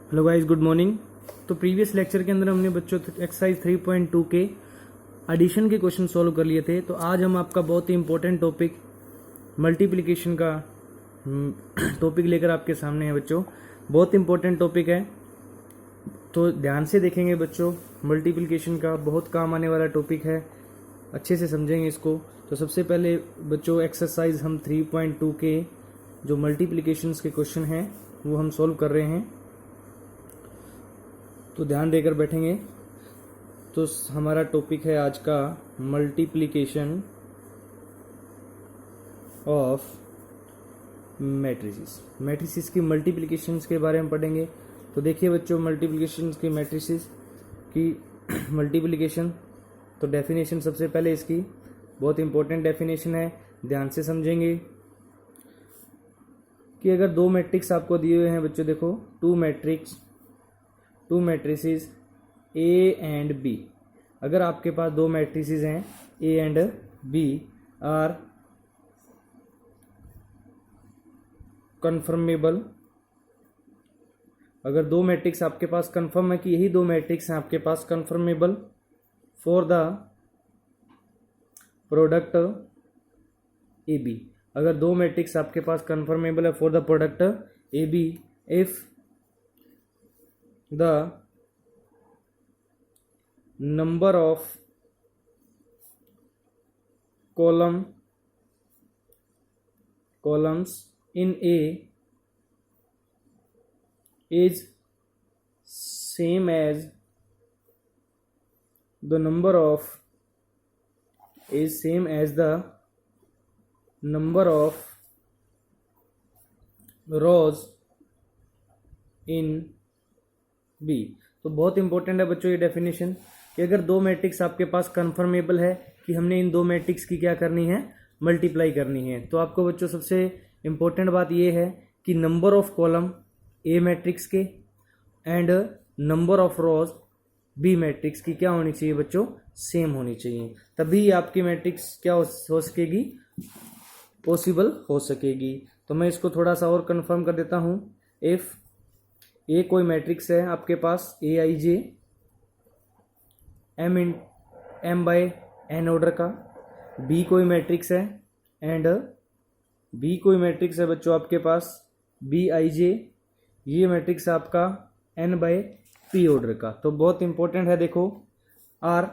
Hello guys, good morning. तो previous lecture के अंदर हमने बच्चों एक्सरसाइज 3.2 के एडिशन के क्वेश्चन सॉल्व कर लिए थे। तो आज हम आपका बहुत ही इंपॉर्टेंट टॉपिक मल्टीप्लिकेशन का टॉपिक लेकर आपके सामने है बच्चों। बहुत इंपॉर्टेंट टॉपिक है, तो ध्यान से देखेंगे बच्चों। मल्टीप्लिकेशन का बहुत काम आने वाला टॉपिक है, अच्छे से समझेंगे इसको। तो सबसे पहले बच्चों एक्सरसाइज हम 3.2 के जो मल्टीप्लिकेशंस के क्वेश्चन हैं वो हम सॉल्व कर रहे हैं, तो ध्यान देकर बैठेंगे। तो हमारा टॉपिक है आज का मल्टीप्लिकेशन ऑफ मैट्रिसेस। मैट्रिसेस की मल्टीप्लिकेशंस के बारे में पढ़ेंगे। तो देखिए बच्चों, मल्टीप्लिकेशंस की मैट्रिसेस की मल्टीप्लिकेशन, तो डेफिनेशन सबसे पहले इसकी बहुत इंपॉर्टेंट डेफिनेशन है, ध्यान से समझेंगे कि अगर दो मैट्रिक्स आपको दिए हुए हैं बच्चों, देखो two matrices A and B. अगर आपके पास दो मैट्रिसेस हैं A and B are conformable, अगर दो मैट्रिक्स आपके पास कन्फर्म है कि यही दो मैट्रिक्स हैं आपके पास conformable for the product A B. अगर दो मैट्रिक्स आपके पास कन्फर्मेबल है for the product A B if the number of columns in A is same as the number of rows in B. तो बहुत इंपॉर्टेंट है बच्चों ये डेफिनेशन कि अगर दो मैट्रिक्स आपके पास कन्फर्मेबल है कि हमने इन दो मैट्रिक्स की क्या करनी है, मल्टीप्लाई करनी है। तो आपको बच्चों सबसे इंपॉर्टेंट बात ये है कि number of column A matrix के and number of rows B matrix की क्या होनी चाहिए बच्चों, सेम होनी चाहिए। तभी आपकी मैट्रिक्स क्या हो सकेगी, पॉसिबल हो सकेगी। तो मैं इसको थोड़ा सा और कंफर्म कर देता हूँ। इफ ए कोई मैट्रिक्स है आपके पास ए आई जे एम बाय एन ऑर्डर का, बी कोई मैट्रिक्स है एंड बी कोई मैट्रिक्स है बच्चों आपके पास बी आई जे, ये मैट्रिक्स है आपका एन बाय पी ऑर्डर का। तो बहुत इंपॉर्टेंट है, देखो आर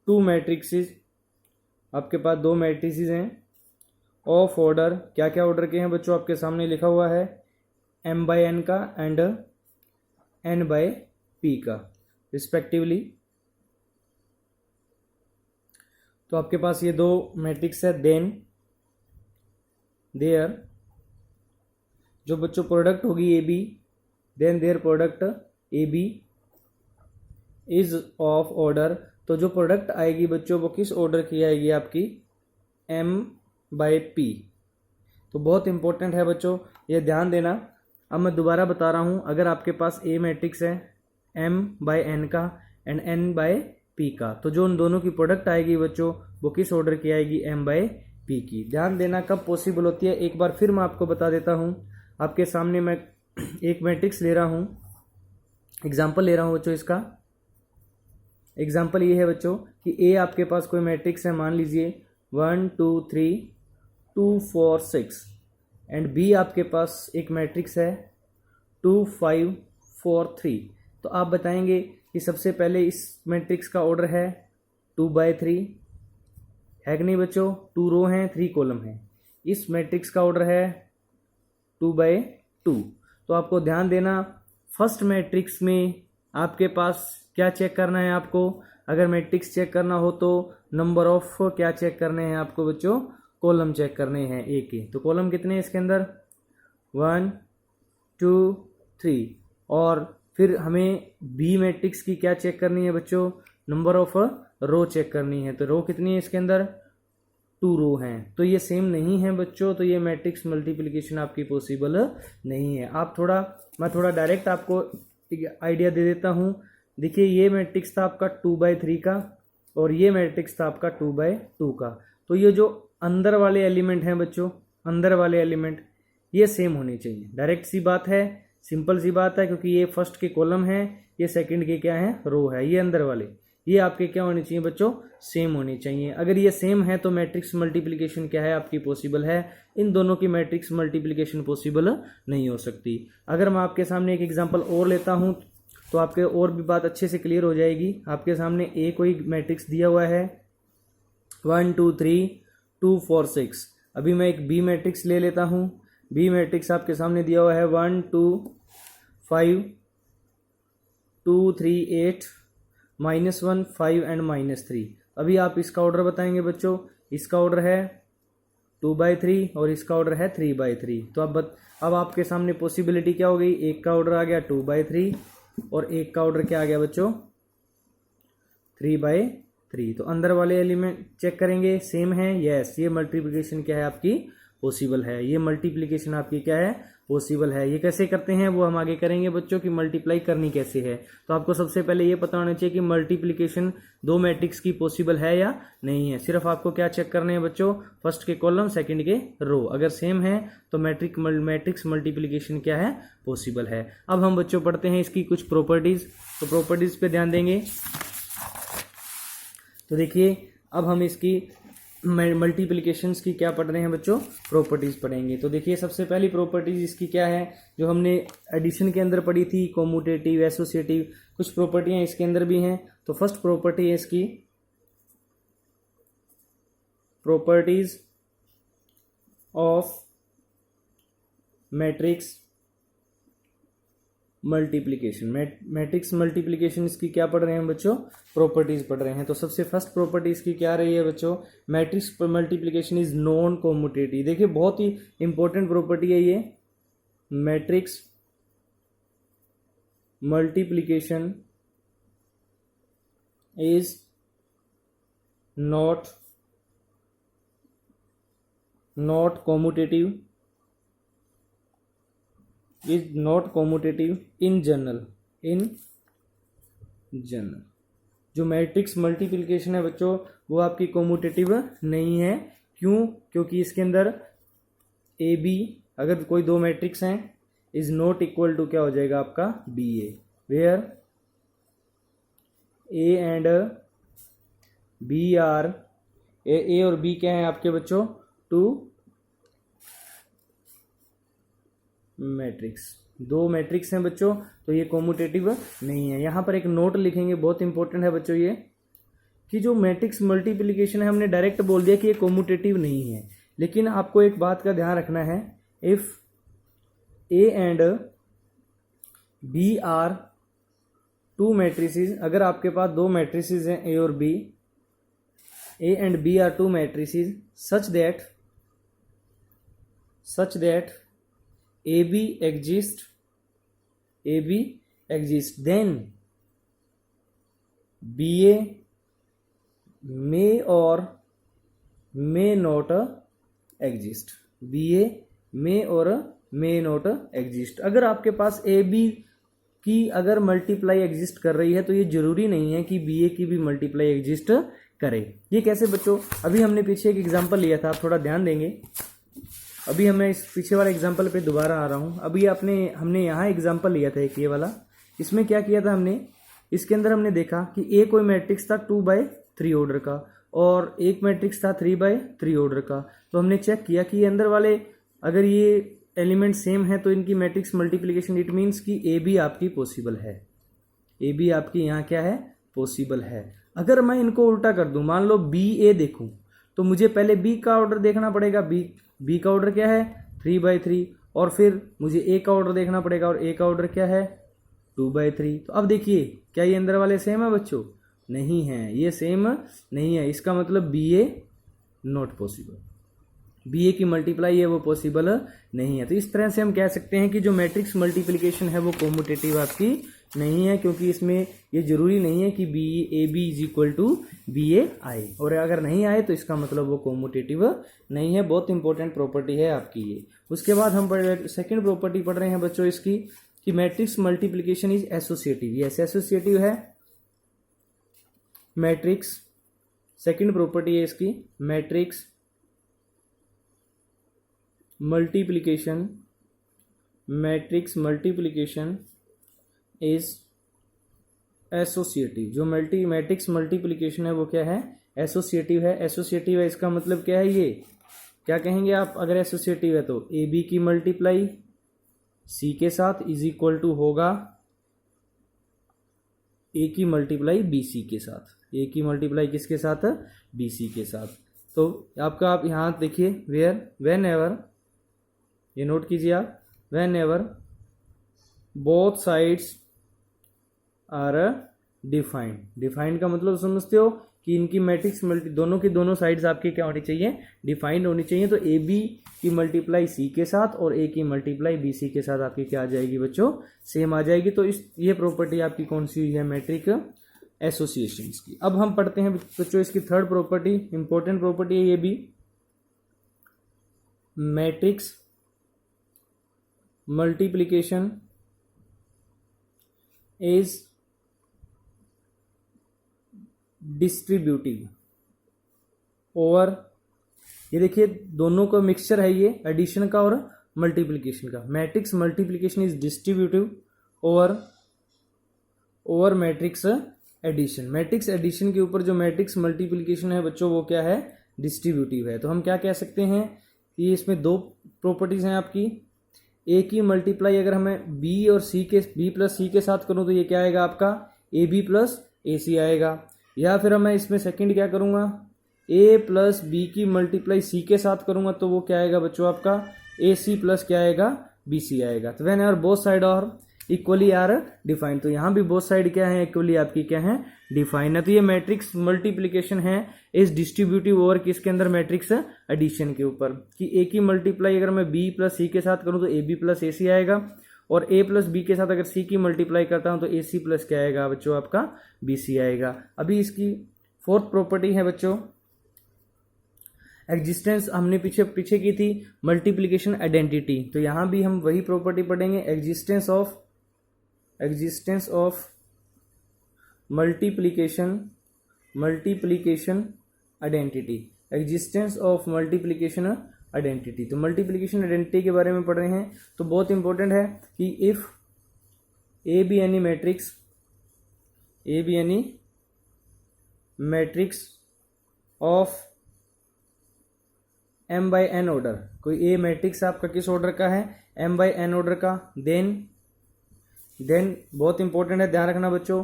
टू मैट्रिक्सेस, आपके पास दो मैट्रिसेस हैं ऑफ ऑर्डर, क्या क्या ऑर्डर के हैं बच्चों आपके सामने लिखा हुआ है, एम बाय एन का एंड एन बाय पी का रिस्पेक्टिवली। तो आपके पास ये दो मैट्रिक्स है, देन देयर जो बच्चों प्रोडक्ट होगी A B, then their product A B is of order. तो जो प्रोडक्ट आएगी बच्चों वो किस ऑर्डर की आएगी, आपकी एम बाय पी। तो बहुत इंपॉर्टेंट है बच्चों, ये ध्यान देना। अब मैं दोबारा बता रहा हूँ, अगर आपके पास ए मैट्रिक्स है एम बाय एन का एंड एन बाय पी का, तो जो उन दोनों की प्रोडक्ट आएगी बच्चों वो किस ऑर्डर की आएगी, एम बाय पी की। ध्यान देना कब पॉसिबल होती है, एक बार फिर मैं आपको बता देता हूँ। आपके सामने मैं एक मैट्रिक्स ले रहा हूँ, एग्जाम्पल ले रहा हूँ बच्चों। इसका एग्जाम्पल ये है बच्चों कि ए आपके पास कोई मैट्रिक्स है, मान लीजिए 1 2 3 2 4 6 एंड बी आपके पास एक मैट्रिक्स है 2 5 4 3। तो आप बताएंगे कि सबसे पहले इस मैट्रिक्स का ऑर्डर है 2 बाय 3 है कि नहीं बच्चों, 2 रो हैं 3 कॉलम हैं। इस मैट्रिक्स का ऑर्डर है 2 बाय 2। तो आपको ध्यान देना, फर्स्ट मैट्रिक्स में आपके पास क्या चेक करना है आपको, अगर मैट्रिक्स चेक करना हो तो नंबर ऑफ क्या चेक करने हैं आपको बच्चों, कॉलम चेक करने हैं ए के। तो कॉलम कितने हैं इसके अंदर, 1 2 3। और फिर हमें बी मैट्रिक्स की क्या चेक करनी है बच्चों, नंबर ऑफ रो चेक करनी है। तो रो कितनी है इसके अंदर, 2 रो हैं। तो ये सेम नहीं है बच्चों, तो ये मैट्रिक्स मल्टीप्लिकेशन आपकी पॉसिबल नहीं है। मैं थोड़ा डायरेक्ट आपको आइडिया दे देता हूँ। देखिए ये मैट्रिक्स था आपका 2 बाय 3 का और ये मैट्रिक्स था आपका 2 बाय 2 का। तो ये जो अंदर वाले एलिमेंट हैं बच्चों, अंदर वाले एलिमेंट ये सेम होने चाहिए। डायरेक्ट सी बात है सिंपल सी बात है, क्योंकि ये फर्स्ट के कॉलम है, ये सेकंड के क्या है, रो है, ये अंदर वाले, ये आपके क्या होने चाहिए बच्चों, सेम होने चाहिए। अगर ये सेम है तो मैट्रिक्स मल्टीप्लिकेशन क्या है आपकी, पॉसिबल है। इन दोनों की मैट्रिक्स मल्टीप्लिकेशन पॉसिबल नहीं हो सकती। अगर मैं आपके सामने एक एग्जांपल और लेता हूं तो आपके और भी बात अच्छे से क्लियर हो जाएगी। आपके सामने ए कोई मैट्रिक्स दिया हुआ है 1 2 3 2 4 6। अभी मैं एक बी मैट्रिक्स ले लेता हूं। बी मैट्रिक्स आपके सामने दिया हुआ है 1 2 5 2 3 8 -1 5 एंड -3। अभी आप इसका ऑर्डर बताएंगे बच्चों। इसका ऑर्डर है 2/3 और इसका ऑर्डर है 3/3। तो अब आपके सामने पॉसिबिलिटी क्या हो गई, एक का ऑर्डर आ गया 2/3 और एक का ऑर्डर क्या आ गया बच्चों, 3/3। तो अंदर वाले एलिमेंट चेक करेंगे, सेम है, यस, ये मल्टीप्लिकेशन क्या है आपकी, पॉसिबल है। ये मल्टीप्लिकेशन आपकी क्या है, पॉसिबल है। ये कैसे करते हैं वो हम आगे करेंगे बच्चों, की मल्टीप्लाई करनी कैसे है। तो आपको सबसे पहले ये पता होना चाहिए कि मल्टीप्लिकेशन दो मैट्रिक्स की पॉसिबल है या नहीं है। सिर्फ आपको क्या चेक करने हैं बच्चों, फर्स्ट के कॉलम सेकंड के रो, अगर सेम है तो मैट्रिक्स मल्टीप्लिकेशन क्या है, पॉसिबल है। अब हम बच्चों पढ़ते हैं इसकी कुछ प्रॉपर्टीज। तो प्रॉपर्टीज पे ध्यान देंगे। तो देखिए अब हम इसकी मल्टीप्लिकेशंस की क्या पढ़ रहे हैं बच्चों, प्रॉपर्टीज पढ़ेंगे। तो देखिए सबसे पहली प्रॉपर्टीज इसकी क्या है, जो हमने एडिशन के अंदर पढ़ी थी, कॉम्यूटेटिव, एसोसिएटिव, कुछ प्रॉपर्टियां इसके अंदर भी हैं। तो फर्स्ट प्रॉपर्टी है इसकी properties of matrix multiplication. Matrix multiplication इसकी क्या पढ़ रहे हैं बच्चों, प्रॉपर्टीज पढ़ रहे हैं। तो सबसे फर्स्ट प्रॉपर्टी इसकी क्या रही है बच्चों, matrix multiplication is non commutative. देखिए बहुत ही इंपॉर्टेंट प्रॉपर्टी है ये, matrix multiplication is not commutative, is not commutative in general. जो मैट्रिक्स मल्टीप्लिकेशन है बच्चों वो आपकी कॉम्यूटेटिव नहीं है। क्यों, क्योंकि इसके अंदर ए बी, अगर कोई दो मैट्रिक्स हैं, इज नॉट इक्वल टू क्या हो जाएगा आपका, B A, where A and B are, A और बी क्या है आपके बच्चों, टू मैट्रिक्स, दो मैट्रिक्स हैं बच्चों, तो ये कॉम्यूटेटिव नहीं है। यहां पर एक नोट लिखेंगे, बहुत इंपॉर्टेंट है बच्चों ये, कि जो मैट्रिक्स मल्टीप्लिकेशन है हमने डायरेक्ट बोल दिया कि ये कॉम्यूटेटिव नहीं है, लेकिन आपको एक बात का ध्यान रखना है, if A and B are two matrices, अगर आपके पास दो मैट्रिसेस हैं ए और B, A and B are two matrices such that AB exists, then BA may or may not exist, BA may or may not exist। अगर आपके पास AB की अगर मल्टीप्लाई एग्जिस्ट कर रही है तो ये जरूरी नहीं है कि BA की भी मल्टीप्लाई एग्जिस्ट करे। ये कैसे बच्चों, अभी हमने पीछे एक एग्जांपल लिया था, आप थोड़ा ध्यान देंगे। अभी हमें इस पीछे वाले एग्जांपल पे दोबारा आ रहा हूं। अभी हमने यहाँ एग्जांपल लिया था एक ये वाला, इसमें क्या किया था हमने, इसके अंदर हमने देखा कि ए कोई मैट्रिक्स था 2/3 ऑर्डर का और एक मैट्रिक्स था 3/3 ऑर्डर का। तो हमने चेक किया कि ये अंदर वाले अगर ये एलिमेंट सेम है तो इनकी मैट्रिक्स मल्टीप्लिकेशन, इट मीन्स कि ए बी आपकी पॉसिबल है, ए बी आपकी यहाँ क्या है, पॉसिबल है। अगर मैं इनको उल्टा कर दूं, मान लो बी ए देखूं, तो मुझे पहले बी का ऑर्डर देखना पड़ेगा, बी का ऑर्डर क्या है 3/3, और फिर मुझे ए का ऑर्डर देखना पड़ेगा और ए का ऑर्डर क्या है 2/3। तो अब देखिए क्या ये अंदर वाले सेम है बच्चों, नहीं है, ये सेम नहीं है। इसका मतलब B A not possible, B A की मल्टीप्लाई है वो पॉसिबल नहीं है। तो इस तरह से हम कह सकते हैं कि जो मैट्रिक्स मल्टीप्लिकेशन है वो कॉम्यूटेटिव आपकी नहीं है, क्योंकि इसमें ये जरूरी नहीं है कि A B is equal to B A आए, और अगर नहीं आए तो इसका मतलब वो कॉम्यूटेटिव नहीं है। बहुत इंपॉर्टेंट प्रॉपर्टी है आपकी ये। उसके बाद हम सेकंड प्रॉपर्टी पढ़ रहे हैं बच्चों इसकी, कि matrix multiplication is associative. Yes, associative है मैट्रिक्स। सेकंड प्रॉपर्टी है इसकी, matrix matrix multiplication is associative. जो मैट्रिक्स मल्टीप्लिकेशन है वो क्या है, एसोसिएटिव है। एसोसिएटिव है इसका मतलब क्या है, ये क्या कहेंगे आप अगर एसोसिएटिव है तो ए बी की मल्टीप्लाई सी के साथ इज इक्वल टू होगा ए की मल्टीप्लाई बी सी के साथ। ए की मल्टीप्लाई किसके साथ, बी सी के साथ। तो आपका आप यहाँ देखिए वेन एवर, ये नोट कीजिए आप, whenever both sides are defined. Defined का मतलब समझते हो कि इनकी मैट्रिक्स दोनों की दोनों साइड्स आपकी क्या होनी चाहिए, डिफाइंड होनी चाहिए। तो ए बी की मल्टीप्लाई सी के साथ और ए की मल्टीप्लाई बी सी के साथ आपकी क्या आ जाएगी बच्चों, सेम आ जाएगी। तो ये प्रॉपर्टी आपकी कौन सी हुई है, मैट्रिक एसोसिएशंस की। अब हम पढ़ते हैं बच्चों इसकी थर्ड प्रॉपर्टी, इंपॉर्टेंट प्रॉपर्टी है ये भी, matrix multiplication is distributive over, ये देखिए दोनों का मिक्सचर है ये, एडिशन का और मल्टीप्लिकेशन का। Matrix multiplication is distributive over matrix addition. Matrix addition के ऊपर जो मैट्रिक्स मल्टीप्लिकेशन है बच्चों वो क्या है, डिस्ट्रीब्यूटिव है। तो हम क्या कह सकते हैं कि इसमें दो प्रॉपर्टीज हैं आपकी। ए की मल्टीप्लाई अगर हमें बी और सी के बी प्लस सी के साथ करूं तो ये क्या आएगा आपका, ए बी प्लस ए सी आएगा। या फिर मैं इसमें सेकंड क्या करूंगा, ए प्लस बी की मल्टीप्लाई सी के साथ करूंगा तो वो क्या आएगा बच्चों आपका, ए सी प्लस क्या आएगा, बी सी आएगा। तो whenever both side are equally are defined, तो यहाँ भी बोथ साइड क्या है, इक्वली आपकी क्या है, डिफाइंड है। तो ये मैट्रिक्स मल्टीप्लिकेशन है इस डिस्ट्रीब्यूटिव ओवर किसके अंदर, मैट्रिक्स एडिशन के ऊपर। कि ए की मल्टीप्लाई अगर मैं बी प्लस सी के साथ करूं तो ए बी प्लस ए सी आएगा, और ए प्लस बी के साथ अगर सी की मल्टीप्लाई करता हूं तो ए सी प्लस क्या आएगा बच्चों आपका, बी सी आएगा। अभी इसकी फोर्थ प्रॉपर्टी है बच्चों एग्जिस्टेंस, हमने पीछे की थी मल्टीप्लिकेशन आइडेंटिटी। तो यहां भी हम वही प्रॉपर्टी पढ़ेंगे, existence of multiplication identity, existence of multiplication identity. तो मल्टीप्लिकेशन आइडेंटिटी के बारे में पढ़ रहे हैं। तो बहुत इंपॉर्टेंट है कि if A B any matrix of m by N order, कोई ए मैट्रिक्स आपका किस ऑर्डर का है, m बाई एन ऑर्डर का, देन बहुत इंपॉर्टेंट है, ध्यान रखना बच्चों,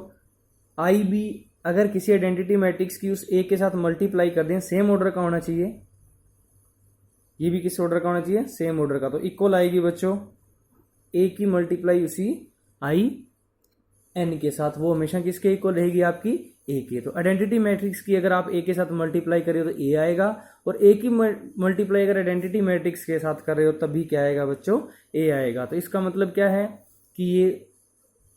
आई बी अगर किसी आइडेंटिटी मैट्रिक्स की उस ए के साथ मल्टीप्लाई कर दें, सेम ऑर्डर का होना चाहिए, ये भी किस ऑर्डर का होना चाहिए, सेम ऑर्डर का। तो इक्वल आएगी बच्चों ए की मल्टीप्लाई उसी आई एन के साथ, वो हमेशा किसके इक्वल रहेगी आपकी, ए के। तो आइडेंटिटी मैट्रिक्स की अगर आप ए के साथ मल्टीप्लाई कर रहे हो तो ए आएगा, और ए की मल्टीप्लाई अगर आइडेंटिटी मैट्रिक्स के साथ कर रहे हो तब भी क्या आएगा बच्चों, ए आएगा। तो इसका मतलब क्या है कि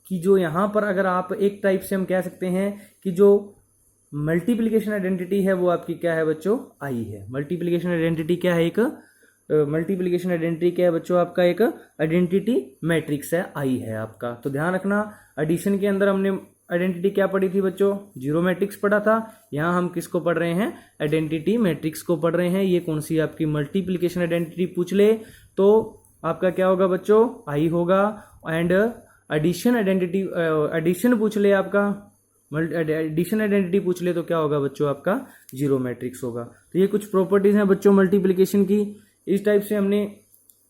जो यहां पर अगर आप एक टाइप से हम कह सकते हैं कि जो मल्टीप्लिकेशन आइडेंटिटी है वो आपकी क्या है बच्चों, आई है। मल्टीप्लिकेशन आइडेंटिटी क्या है, मल्टीप्लिकेशन आइडेंटिटी क्या है बच्चों आपका, एक आइडेंटिटी मैट्रिक्स है, आई है आपका। तो ध्यान रखना एडिशन के अंदर हमने आइडेंटिटी क्या पढ़ी थी बच्चों, जीरो मैट्रिक्स पढ़ा था। यहाँ हम किसको पढ़ रहे हैं, आइडेंटिटी मैट्रिक्स को पढ़ रहे हैं। ये कौन सी आपकी मल्टीप्लिकेशन आइडेंटिटी पूछ ले तो आपका क्या होगा बच्चों, आई होगा। एंड एडिशन आइडेंटिटी एडिशन पूछ ले आपका, एडिशन आइडेंटिटी पूछ ले तो क्या होगा बच्चों आपका, जीरो मैट्रिक्स होगा। तो ये कुछ प्रॉपर्टीज हैं बच्चों मल्टीप्लिकेशन की। इस टाइप से हमने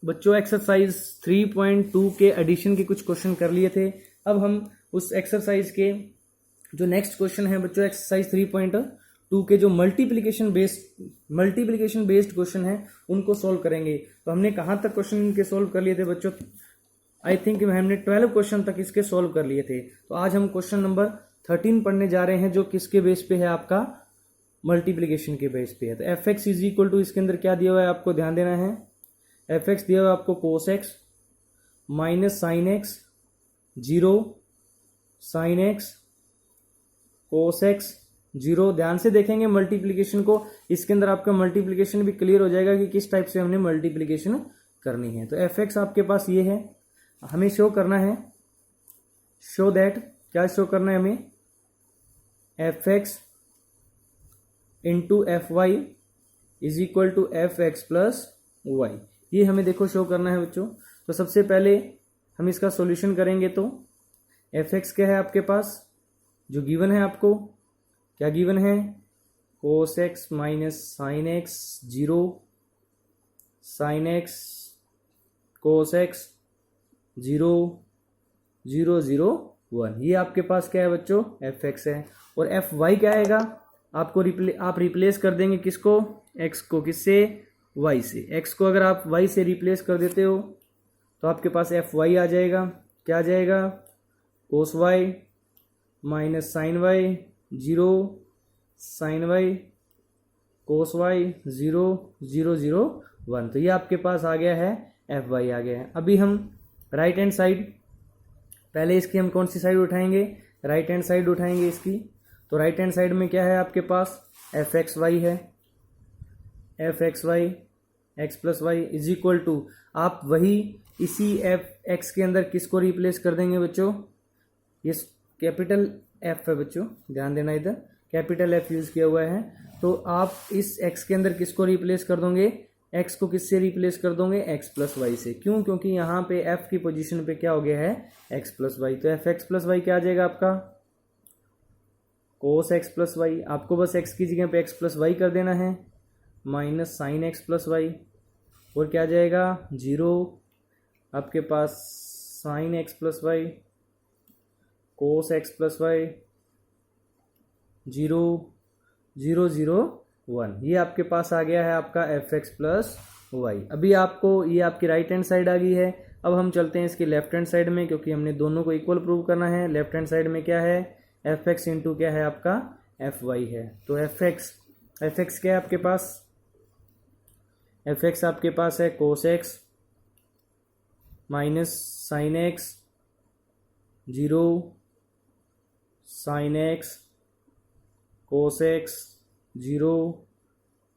बच्चों एक्सरसाइज 3.2 के एडिशन के कुछ क्वेश्चन कर लिए थे। अब हम उस एक्सरसाइज के जो नेक्स्ट क्वेश्चन है बच्चों एक्सरसाइज 3.2 के जो मल्टीप्लिकेशन बेस्ड क्वेश्चन है उनको सोल्व करेंगे। तो हमने कहाँ तक क्वेश्चन इनके सोल्व कर लिए थे बच्चों, आई थिंक हमने 12 क्वेश्चन तक इसके सोल्व कर लिए थे। तो आज हम क्वेश्चन नंबर 13 पढ़ने जा रहे हैं जो किसके बेस पे है, आपका मल्टीप्लिकेशन के बेस पे है। तो F X is equal to, इसके अंदर क्या दिया हुआ है आपको ध्यान देना है, एफ एक्स दिया हुआ है आपको कोस X minus sine X, 0 sine X cos X 0। ध्यान से देखेंगे मल्टीप्लिकेशन को, इसके अंदर आपका मल्टीप्लिकेशन भी क्लियर हो जाएगा कि किस टाइप से हमने मल्टीप्लिकेशन करनी है। तो एफ एक्स आपके पास ये है, हमें शो करना है, शो दैट, क्या शो करना है हमें, f x into F y is equal to f x plus y, ये हमें देखो शो करना है बच्चों। तो सबसे पहले हम इसका सॉल्यूशन करेंगे। तो एफ एक्स क्या है आपके पास, जो गिवन है आपको, क्या गिवन है, cos X minus sine X 0, sine X cos X 0 0 0 1, ये आपके पास क्या है बच्चों, एफ एक्स है। और एफ वाई क्या आएगा, आपको आप रिप्लेस कर देंगे किसको, एक्स को, किससे, वाई से। एक्स को अगर आप वाई से रिप्लेस कर देते हो तो आपके पास एफ वाई आ जाएगा। क्या आ जाएगा, cos Y minus sine Y 0, sine Y cos Y 0 0 0 1। तो ये आपके पास आ गया है, एफ वाई आ गया है। अभी हम राइट हैंड साइड, पहले इसकी हम कौन सी साइड उठाएंगे, राइट हैंड साइड उठाएंगे इसकी। तो राइट हैंड साइड में क्या है आपके पास, एफ एक्स वाई है, f x y x plus y is equal to, आप वही इसी एफ एक्स के अंदर किसको रिप्लेस कर देंगे बच्चों, ये कैपिटल एफ है बच्चों, ध्यान देना, इधर कैपिटल एफ यूज किया हुआ है। तो आप इस एक्स के अंदर किसको रिप्लेस कर दोगे, एक्स को किससे रिप्लेस कर दोगे, एक्स प्लस वाई से। क्यों, क्योंकि यहाँ पे एफ की पोजीशन पे क्या हो गया है, एक्स प्लस वाई। तो एफ एक्स प्लस वाई क्या आ जाएगा आपका, कोस एक्स प्लस वाई। आपको बस एक्स की जगह पे एक्स प्लस वाई कर देना है, minus sine X plus Y. और क्या आ जाएगा, 0 आपके पास sine X plus Y cos X plus Y 0 0 0 1। ये आपके पास आ गया है आपका एफ एक्स प्लस वाई। अभी आपको ये आपकी राइट हैंड साइड आ गई है। अब हम चलते हैं इसकी लेफ्ट हैंड साइड में, क्योंकि हमने दोनों को इक्वल प्रूव करना है। लेफ्ट हैंड साइड में क्या है, एफ एक्स इंटू क्या है आपका, एफ वाई है। तो एफ एक्स क्या है आपके पास, एफ एक्स आपके पास है cos X minus sine X 0, sine X cos X 0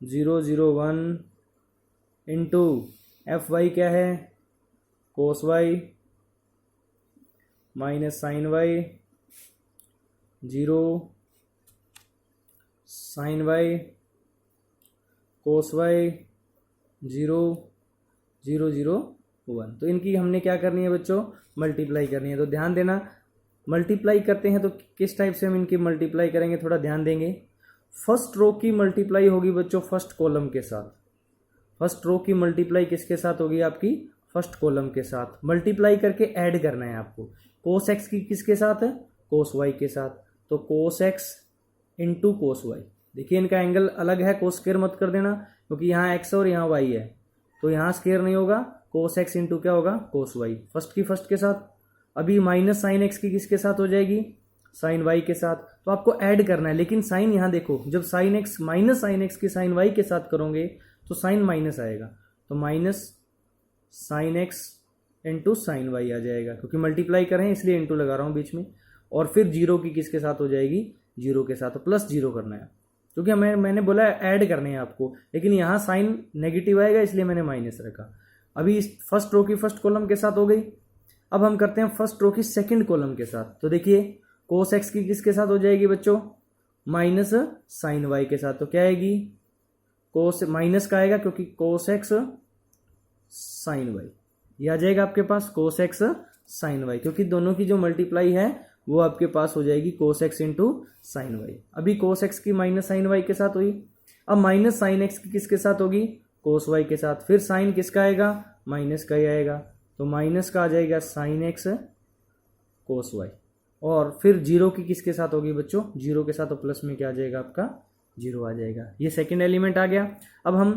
0 0 1 into F Y क्या है, cos Y minus sine Y 0, sine Y cos Y 0 0 0 1। तो इनकी हमने क्या करनी है बच्चों, मल्टीप्लाई करनी है। तो ध्यान देना, मल्टीप्लाई करते हैं तो किस टाइप से हम इनकी मल्टीप्लाई करेंगे, थोड़ा ध्यान देंगे। फर्स्ट रो की मल्टीप्लाई होगी बच्चों फर्स्ट कॉलम के साथ। फर्स्ट रो की मल्टीप्लाई किसके साथ होगी आपकी, फर्स्ट कॉलम के साथ। मल्टीप्लाई करके ऐड करना है आपको। कोस एक्स की किसके साथ है, कोस वाई के साथ। तो cos x into cos y, देखिए इनका एंगल अलग है, कोस स्क्वायर मत कर देना, क्योंकि यहाँ एक्स और यहाँ वाई है, तो यहाँ स्क्वायर नहीं होगा। कोस एक्स इंटू क्या होगा, कोस वाई, फर्स्ट की फर्स्ट के साथ। अभी माइनस साइन एक्स की किसके साथ हो जाएगी, साइन वाई के साथ। तो आपको ऐड करना है, लेकिन साइन यहाँ देखो, जब sine X minus sine x की साइन वाई के साथ करोगे तो साइन माइनस आएगा। तो minus sine X into sine Y आ जाएगा, क्योंकि मल्टीप्लाई कर रहे हैं इसलिए इंटू लगा रहा हूँ बीच में। और फिर 0 की किसके साथ हो जाएगी, 0 के साथ। तो प्लस 0 करना है, क्योंकि मैंने बोला ऐड करने हैं आपको, लेकिन यहाँ साइन नेगेटिव आएगा इसलिए मैंने माइनस रखा। अभी इस फर्स्ट रो की फर्स्ट कॉलम के साथ हो गई। अब हम करते हैं फर्स्ट रो की सेकंड कॉलम के साथ। तो देखिए कोस एक्स की किसके साथ हो जाएगी बच्चों, माइनस साइन वाई के साथ। तो क्या आएगी, कोस माइनस का आएगा, क्योंकि कोस एक्स साइन वाई, ये आ जाएगा आपके पास कोस एक्स साइन वाई, क्योंकि दोनों की जो मल्टीप्लाई है वो आपके पास हो जाएगी cos x into sine y. अभी कोस एक्स की माइनस साइन वाई के साथ हुई। अब माइनस साइन एक्स की किसके साथ होगी, कोस वाई के साथ। फिर साइन किसका आएगा, माइनस का ही आएगा। तो माइनस का आ जाएगा साइन एक्स कोस वाई। और फिर 0 की किसके साथ होगी बच्चों, 0 के साथ। तो प्लस में क्या आ जाएगा आपका, 0 आ जाएगा। ये सेकंड एलिमेंट आ गया। अब हम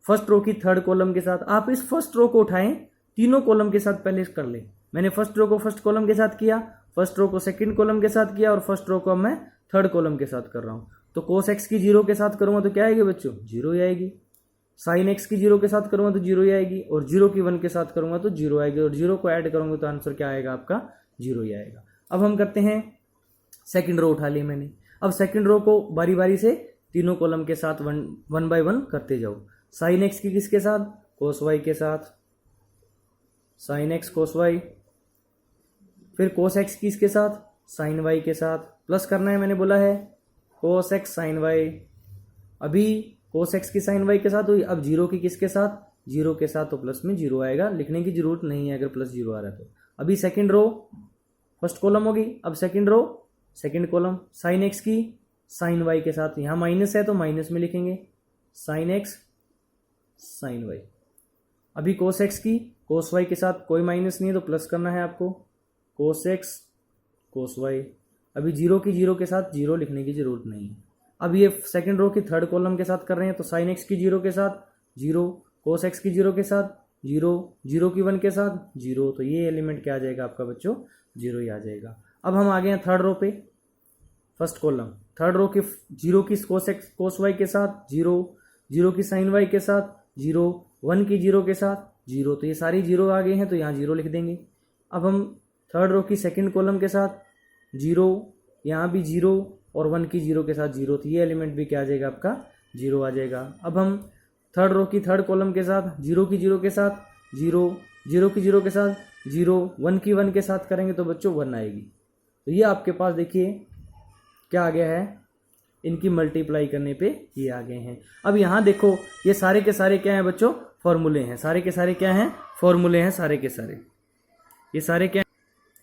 फर्स्ट रो की थर्ड कॉलम के साथ, आप इस फर्स्ट रो को उठाएं, तीनों कॉलम के साथ पहले कर ले। मैंने फर्स्ट रो को फर्स्ट कॉलम के साथ किया, फर्स्ट रो को सेकंड कॉलम के साथ किया, और फर्स्ट रो को मैं थर्ड कॉलम के साथ कर रहा हूं। तो कोस एक्स की 0 के साथ करूंगा तो क्या आएगी बच्चों, 0 ही आएगी। साइन एक्स की 0 के साथ करूंगा तो 0 ही आएगी, और 0 की 1 के साथ करूंगा तो 0 आएगी, और 0 को ऐड करूंगा तो आंसर क्या आएगा आपका, 0 ही आएगा। अब हम करते हैं सेकंड रो उठा ली मैंने। अब सेकंड रो को बारी बारी से तीनों कॉलम के साथ वन बाय वन करते जाओ। साइन एक्स की किसके साथ, कोस वाई के साथ, साइन एक्स कोस वाई। फिर कोस एक्स की किसके साथ, साइन वाई के साथ। प्लस करना है, मैंने बोला है कोस एक्स साइन वाई। अभी कोस एक्स की साइन वाई के साथ हुई। अब 0 की किसके साथ, जीरो के साथ, तो प्लस में जीरो आएगा, लिखने की जरूरत नहीं है अगर प्लस जीरो आ रहा है तो। अभी सेकंड रो फर्स्ट कॉलम होगी, अब second row second column, sine x की साइन वाई के साथ, यहाँ माइनस है तो माइनस में लिखेंगे साइन एक्स साइन वाई। अभी कोस एक्स की कोस वाई के साथ, कोई माइनस नहीं है तो प्लस करना है आपको, कोस एक्स कोस वाई। अभी जीरो की जीरो के साथ जीरो लिखने की जरूरत नहीं है। अब ये सेकंड रो की थर्ड कॉलम के साथ कर रहे हैं, तो साइन एक्स की जीरो के साथ जीरो, कोस एक्स की जीरो के साथ जीरो, जीरो की वन के साथ जीरो, तो ये एलिमेंट क्या आ जाएगा आपका बच्चों, जीरो ही आ जाएगा। अब हम आ गए हैं थर्ड रो पे, फर्स्ट कॉलम, थर्ड रो की जीरो की कोस एक्स कोस वाई के साथ जीरो, जीरो की साइन वाई के साथ जीरो, वन की जीरो के साथ जीरो, तो ये सारी जीरो आ गए हैं तो यहाँ जीरो लिख देंगे। अब हम थर्ड रो की सेकंड कॉलम के साथ जीरो, यहाँ भी जीरो और वन की जीरो के साथ जीरो, तो ये एलिमेंट भी क्या आ जाएगा आपका, जीरो आ जाएगा। अब हम थर्ड रो की थर्ड कॉलम के साथ जीरो की जीरो के साथ जीरो, जीरो की जीरो के साथ जीरो, वन की वन के साथ करेंगे तो बच्चों वन आएगी। तो ये आपके पास देखिए क्या आ गया है, इनकी मल्टीप्लाई करने पे ये आ गए हैं। अब यहाँ देखो ये सारे के सारे क्या हैं बच्चों, फॉर्मूले हैं, सारे के सारे क्या हैं, फॉर्मूले हैं सारे के सारे, ये सारे क्या,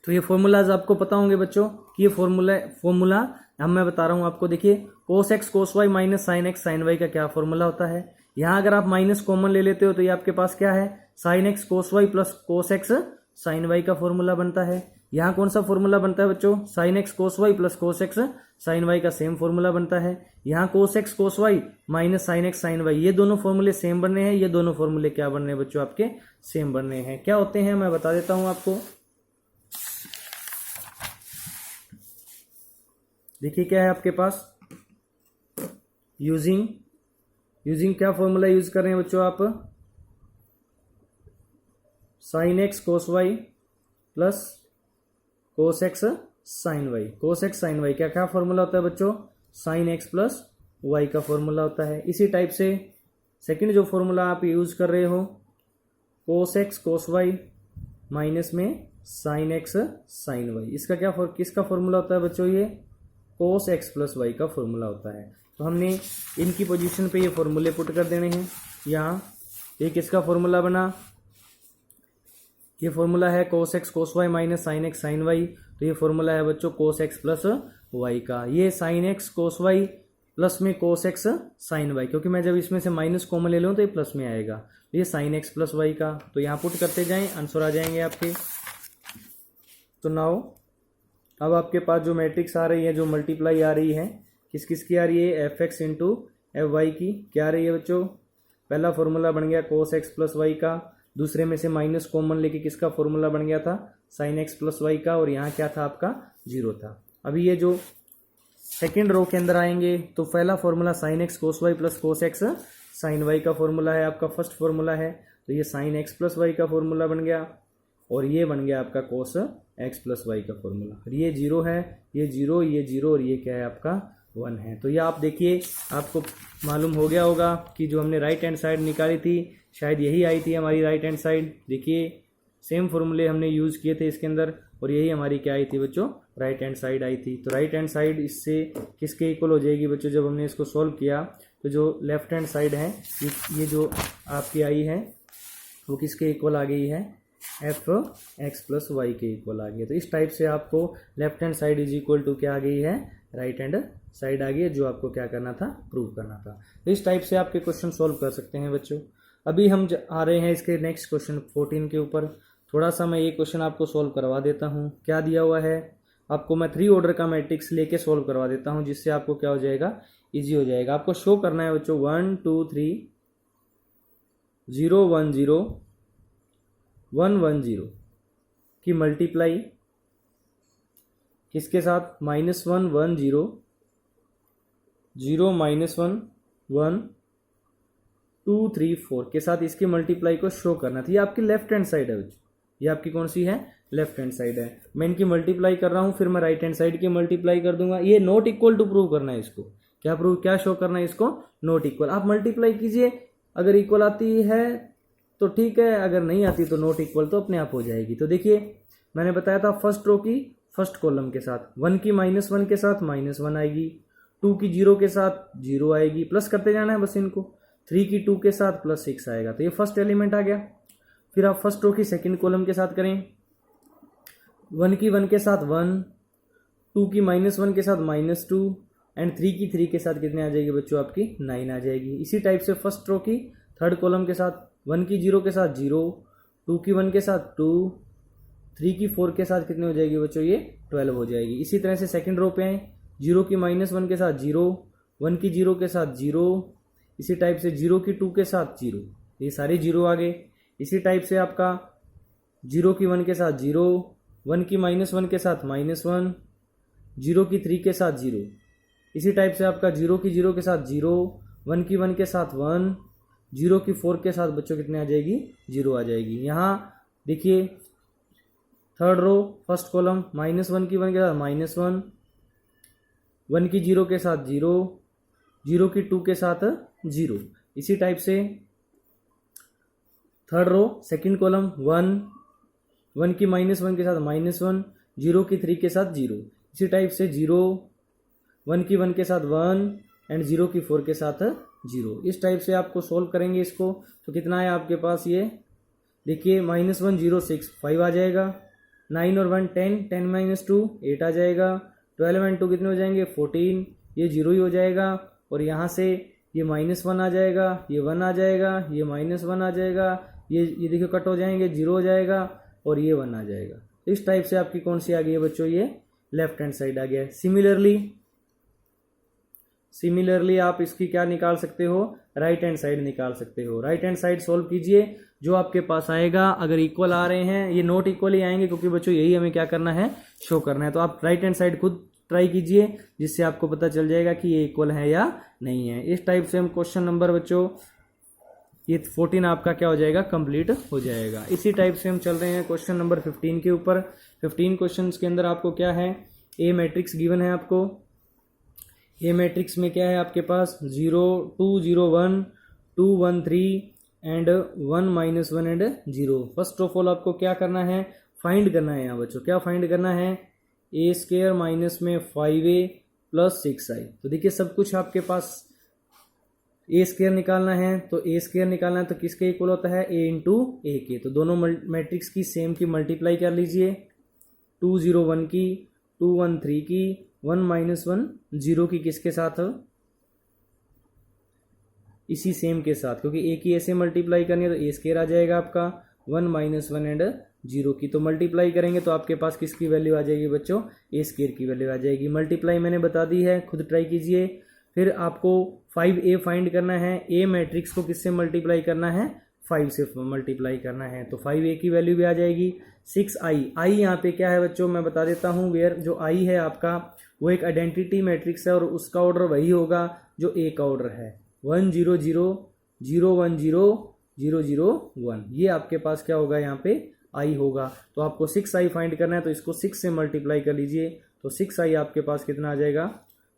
तो ये फॉर्मूलाज आपको पता होंगे बच्चों कि ये फॉर्मूला हम मैं बता रहा हूँ आपको। देखिए cos X cos Y minus sine X sine Y का क्या फॉर्मूला होता है। यहाँ अगर आप माइनस कॉमन ले लेते हो तो ये आपके पास क्या है, sine X cos Y plus cos X sine Y का फॉर्मूला बनता है। यहाँ कौन सा फॉर्मूला बनता है बच्चों, sine X cos Y plus cos X sine Y का सेम फॉर्मूला बनता है। यहाँ cos X cos Y minus sine X sine Y, ये दोनों फॉर्मूले सेम बनने हैं, ये दोनों फॉर्मूले क्या बनने हैं बच्चों आपके, सेम बनने हैं। क्या होते हैं मैं बता देता हूँ आपको। देखिए क्या है आपके पास, यूजिंग क्या फॉर्मूला यूज कर रहे हैं बच्चों आप, sine X cos Y plus cos X sine Y. Cos X sine Y क्या क्या फॉर्मूला होता है बच्चों, साइन एक्स प्लस वाई का फॉर्मूला होता है। इसी टाइप से सेकंड जो फॉर्मूला आप यूज कर रहे हो, कोस एक्स कोस वाई माइनस में साइन एक्स साइन वाई, इसका क्या किसका फॉर्मूला होता है बच्चों, ये कोस एक्स प्लस वाई का फॉर्मूला होता है। तो हमने इनकी पोजीशन पे ये फॉर्मूले पुट कर देने हैं। यहाँ ये किसका फॉर्मूला बना, ये फॉर्मूला है cos X cos Y minus sine X sine Y, तो ये फॉर्मूला है बच्चों कोस एक्स प्लस वाई का। ये sine X cos Y plus में कोस एक्स साइन वाई, क्योंकि मैं जब इसमें से माइनस कॉमन ले लूँ तो ये प्लस में आएगा, तो ये साइन एक्स प्लस वाई का। तो यहाँ पुट करते जाएं, आंसर आ जाएंगे आपके। तो नाउ अब आपके पास जो मैट्रिक्स आ रही है, जो मल्टीप्लाई आ रही है, किस किस की आ रही है, f x into F y की क्या आ रही है बच्चों। पहला फॉर्मूला बन गया कोस एक्स प्लस वाई का, दूसरे में से माइनस कॉमन लेके किसका फॉर्मूला बन गया था, साइन एक्स प्लस वाई का, और यहाँ क्या था आपका, जीरो था। अभी ये जो सेकेंड रो के अंदर आएंगे तो पहला formula sine X cos Y plus cos X sine Y का फॉर्मूला है, आपका फर्स्ट फॉर्मूला है, तो ये साइन एक्स प्लस वाई का फॉर्मूला बन गया, और ये बन गया आपका कोस एक्स प्लस वाई का फॉर्मूला। और ये जीरो है, ये जीरो, ये जीरो, और ये क्या है आपका वन है। तो ये आप देखिए, आपको मालूम हो गया होगा कि जो हमने राइट हैंड साइड निकाली थी शायद यही आई थी हमारी राइट हैंड साइड। देखिए सेम फॉर्मूले हमने यूज़ किए थे इसके अंदर, और यही हमारी क्या आई थी बच्चों, राइट हैंड साइड आई थी। तो राइट हैंड साइड इससे किसके इक्वल हो जाएगी बच्चों, जब हमने इसको सॉल्व किया तो जो लेफ्ट हैंड साइड है ये जो आपकी आई है वो किसके इक्वल आ गई है, एफ एक्स प्लस वाई के इक्वल आ गई है। तो इस टाइप से आपको left hand side is equal to क्या आ गई है, राइट हैंड साइड आ गई है, जो आपको क्या करना था, प्रूव करना था। तो इस टाइप से आपके क्वेश्चन सॉल्व कर सकते हैं बच्चों। अभी हम आ रहे हैं इसके नेक्स्ट क्वेश्चन 14 के ऊपर। थोड़ा सा मैं ये क्वेश्चन आपको सॉल्व करवा देता हूँ। क्या दिया हुआ है आपको, मैं 3 ऑर्डर का मैट्रिक्स लेके सॉल्व करवा देता हूँ, जिससे आपको क्या हो जाएगा, इजी हो जाएगा। आपको शो करना है बच्चों 1 2 3 0 1 0 1 1 0 की मल्टीप्लाई किसके साथ, -1 1 0 0 -1 1 2 3 4 के साथ इसकी मल्टीप्लाई को शो करना था। ये आपकी लेफ्ट हैंड साइड है बच्चों, ये आपकी कौन सी है, लेफ्ट हैंड साइड है। मैं इनकी मल्टीप्लाई कर रहा हूँ, फिर मैं राइट हैंड साइड की मल्टीप्लाई कर दूंगा। ये नॉट इक्वल टू प्रूव करना है इसको, क्या शो करना है इसको, नॉट इक्वल। आप मल्टीप्लाई कीजिए, अगर इक्वल आती है तो ठीक है, अगर नहीं आती तो नॉट इक्वल तो अपने आप हो जाएगी। तो देखिए मैंने बताया था फर्स्ट रो की फर्स्ट कॉलम के साथ 1 की -1 के साथ -1 आएगी, 2 की 0 के साथ 0 आएगी, प्लस करते जाना है बस इनको। 3 की 2 के साथ प्लस 6 आएगा, तो ये फर्स्ट एलिमेंट आ गया। फिर आप फर्स्ट रो की सेकंड कॉलम के साथ करें, 1 की 1 के साथ 1, 2 की -1 के साथ -2 एंड 3 की 3 के साथ कितने आ जाएगी बच्चों, आपकी 9 आ जाएगी। इसी टाइप से फर्स्ट रो की थर्ड कॉलम के साथ 1 की 0 के साथ 0, 2 की 1 के साथ 2, 3 की 4 के साथ कितने हो जाएगी बच्चों, ये 12 हो जाएगी। इसी तरह से सेकंड रो पे आए, 0 की -1 के साथ 0, 1 की 0 के साथ 0, इसी टाइप से 0 की 2 के साथ 0, ये सारे 0 आ गए। इसी टाइप से आपका 0 की 1 के साथ 0, 1 की -1 के साथ -1, 0 की 3 के साथ 0, इसी टाइप से आपका 0 की 0 के साथ 0, 1 की 1 के साथ 1, 0 की 4 के साथ बच्चों कितने आ जाएगी, 0 आ जाएगी। यहाँ देखिए थर्ड रो फर्स्ट कॉलम -1 की 1 के साथ -1, 1 की 0 के साथ 0, 0 की 2 के साथ 0। इसी टाइप से थर्ड रो सेकंड कॉलम 1, 1 की -1 के साथ -1, 0 की 3 के साथ 0। इसी टाइप से 0, 1 की 1 के साथ 1 एंड 0 की 4 के साथ 0। इस टाइप से आपको सोल्व करेंगे इसको, तो कितना है आपके पास, ये देखिए -1 0 6 5 आ जाएगा, 9 और 1 10, 10 - 2 8 आ जाएगा, 12 एंड 2 कितने हो जाएंगे 14, ये 0 ही हो जाएगा। और यहाँ से ये -1 आ जाएगा, ये 1 आ जाएगा, ये -1 आ जाएगा, ये देखिए कट हो जाएंगे, 0 हो जाएगा और ये 1 आ जाएगा। इस टाइप से आपकी कौन सी आ गई है बच्चों, ये लेफ्ट हैंड साइड आ गया है। सिमिलरली आप इसकी क्या निकाल सकते हो, राइट हैंड साइड निकाल सकते हो। राइट हैंड साइड सोल्व कीजिए, जो आपके पास आएगा, अगर इक्वल आ रहे हैं, ये नॉट इक्वल ही आएंगे क्योंकि बच्चों यही हमें क्या करना है, शो करना है। तो आप राइट हैंड साइड खुद ट्राई कीजिए, जिससे आपको पता चल जाएगा कि ये इक्वल है या नहीं है। इस टाइप से हम क्वेश्चन नंबर बच्चों ये 14 आपका क्या हो जाएगा, कंप्लीट हो जाएगा। इसी टाइप से हम चल रहे हैं क्वेश्चन नंबर 15 के ऊपर। 15 क्वेश्चंस के अंदर आपको क्या है, ए मैट्रिक्स गिवन है आपको। ए मैट्रिक्स में क्या है आपके पास, 0 2 0 1 2 1 3 and 1 -1 and 0। First of all आपको क्या करना है, फाइंड करना है। यहाँ बच्चों क्या फाइंड करना है, a² माइनस में 5a प्लस 6i। तो देखिए सब कुछ आपके पास a² निकालना है, तो a² निकालना है तो किसके इक्वल होता है, a इंटू ए के। तो दोनों मैट्रिक्स की सेम की मल्टीप्लाई कर लीजिए, 2 0 1 की, 2 1 3 की, 1 -1 0 की, किसके साथ, इसी सेम के साथ, क्योंकि a की ऐसे मल्टीप्लाई करनी है तो a² आ जाएगा आपका 1 -1 एंड 0 की। तो मल्टीप्लाई करेंगे तो आपके पास किसकी वैल्यू आ जाएगी बच्चों, a² की वैल्यू आ जाएगी। मल्टीप्लाई मैंने बता दी है, खुद ट्राई कीजिए। फिर आपको 5a फाइंड करना है, a मैट्रिक्स को किससे मल्टीप्लाई करना है, 5 से मल्टीप्लाई करना है, तो 5a की वैल्यू भी आ जाएगी। 6i, i यहाँ पे क्या है बच्चों मैं बता देता हूँ, वेयर जो i है आपका वो एक आइडेंटिटी मैट्रिक्स है और उसका ऑर्डर वही होगा जो a का ऑर्डर है, 1 0 0 0 1 0 0 0 1। ये आपके पास क्या होगा, यहाँ पे i होगा। तो आपको 6i फाइंड करना है, तो इसको 6 से मल्टीप्लाई कर लीजिए, तो 6i आपके पास कितना आ जाएगा,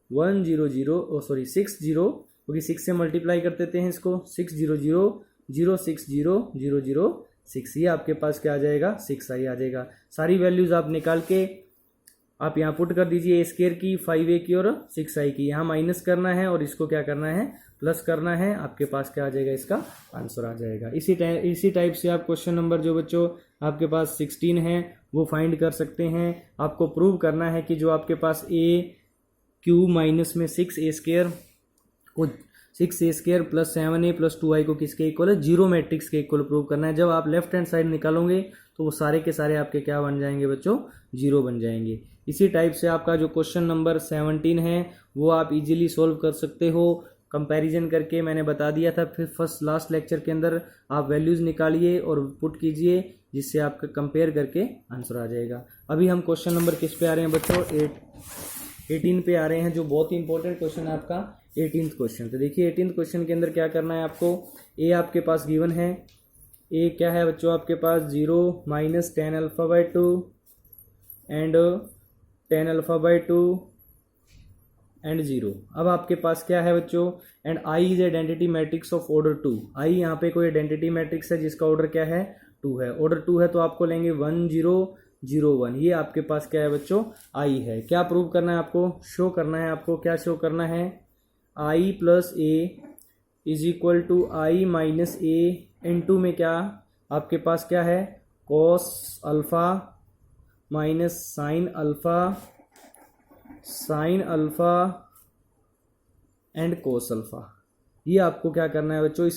1 0 0 6 0, क्योंकि 6 से मल्टीप्लाई कर देते हैं इसको, 6 0 0 0 6 0 0 0 6। ये आपके पास क्या आ जाएगा, 6i आ जाएगा। सारी वैल्यूज आप निकाल के आप यहाँ पुट कर दीजिए, a² की, 5a की और 6i की। यहाँ माइनस करना है और इसको क्या करना है, प्लस करना है। आपके पास क्या आ जाएगा, इसका आंसर आ जाएगा। इसी टाइप से आप क्वेश्चन नंबर जो बच्चों आपके पास 16 है वो फाइंड कर सकते हैं। आपको प्रूव करना है कि जो आपके पास a³ माइनस में 6a² को 6a² plus 7a plus 2i को किसके इक्वल है, जीरो मैट्रिक्स के इक्वल प्रूव करना है। जब आप लेफ्ट हैंड साइड निकालोगे तो वो सारे के सारे आपके क्या बन जाएंगे बच्चों, जीरो बन जाएंगे। इसी टाइप से आपका जो क्वेश्चन नंबर 17 है वो आप इजीली सोल्व कर सकते हो, कंपैरिजन करके मैंने बता दिया था। फिर फर्स्ट लास्ट लेक्चर के अंदर आप वैल्यूज़ निकालिए और पुट कीजिए, जिससे आपका कंपेयर करके आंसर आ जाएगा। अभी हम क्वेश्चन नंबर किस पे आ रहे हैं बच्चों, 18 पे आ रहे हैं, जो बहुत ही इंपॉर्टेंट क्वेश्चन है आपका 18th क्वेश्चन। तो देखिए 18th क्वेश्चन के अंदर क्या करना है आपको, ए आपके पास गिवन है, ए क्या है बच्चों आपके पास, 0 minus 10 alpha by 2 and 10 alpha by 2 and 0। अब आपके पास क्या है बच्चों, and I is identity matrix of order 2। आई यहाँ पे कोई आइडेंटिटी मैट्रिक्स है जिसका ऑर्डर क्या है, 2 है। ऑर्डर 2 है तो आपको लेंगे 1 0 0 1। ये आपके पास क्या है बच्चों, आई है। क्या प्रूव करना है आपको, शो करना है आपको, क्या शो करना है, I plus A is equal to I minus A into में क्या आपके पास क्या है, cos alpha minus sine alpha and cos alpha. ये आपको क्या करना है बच्चों,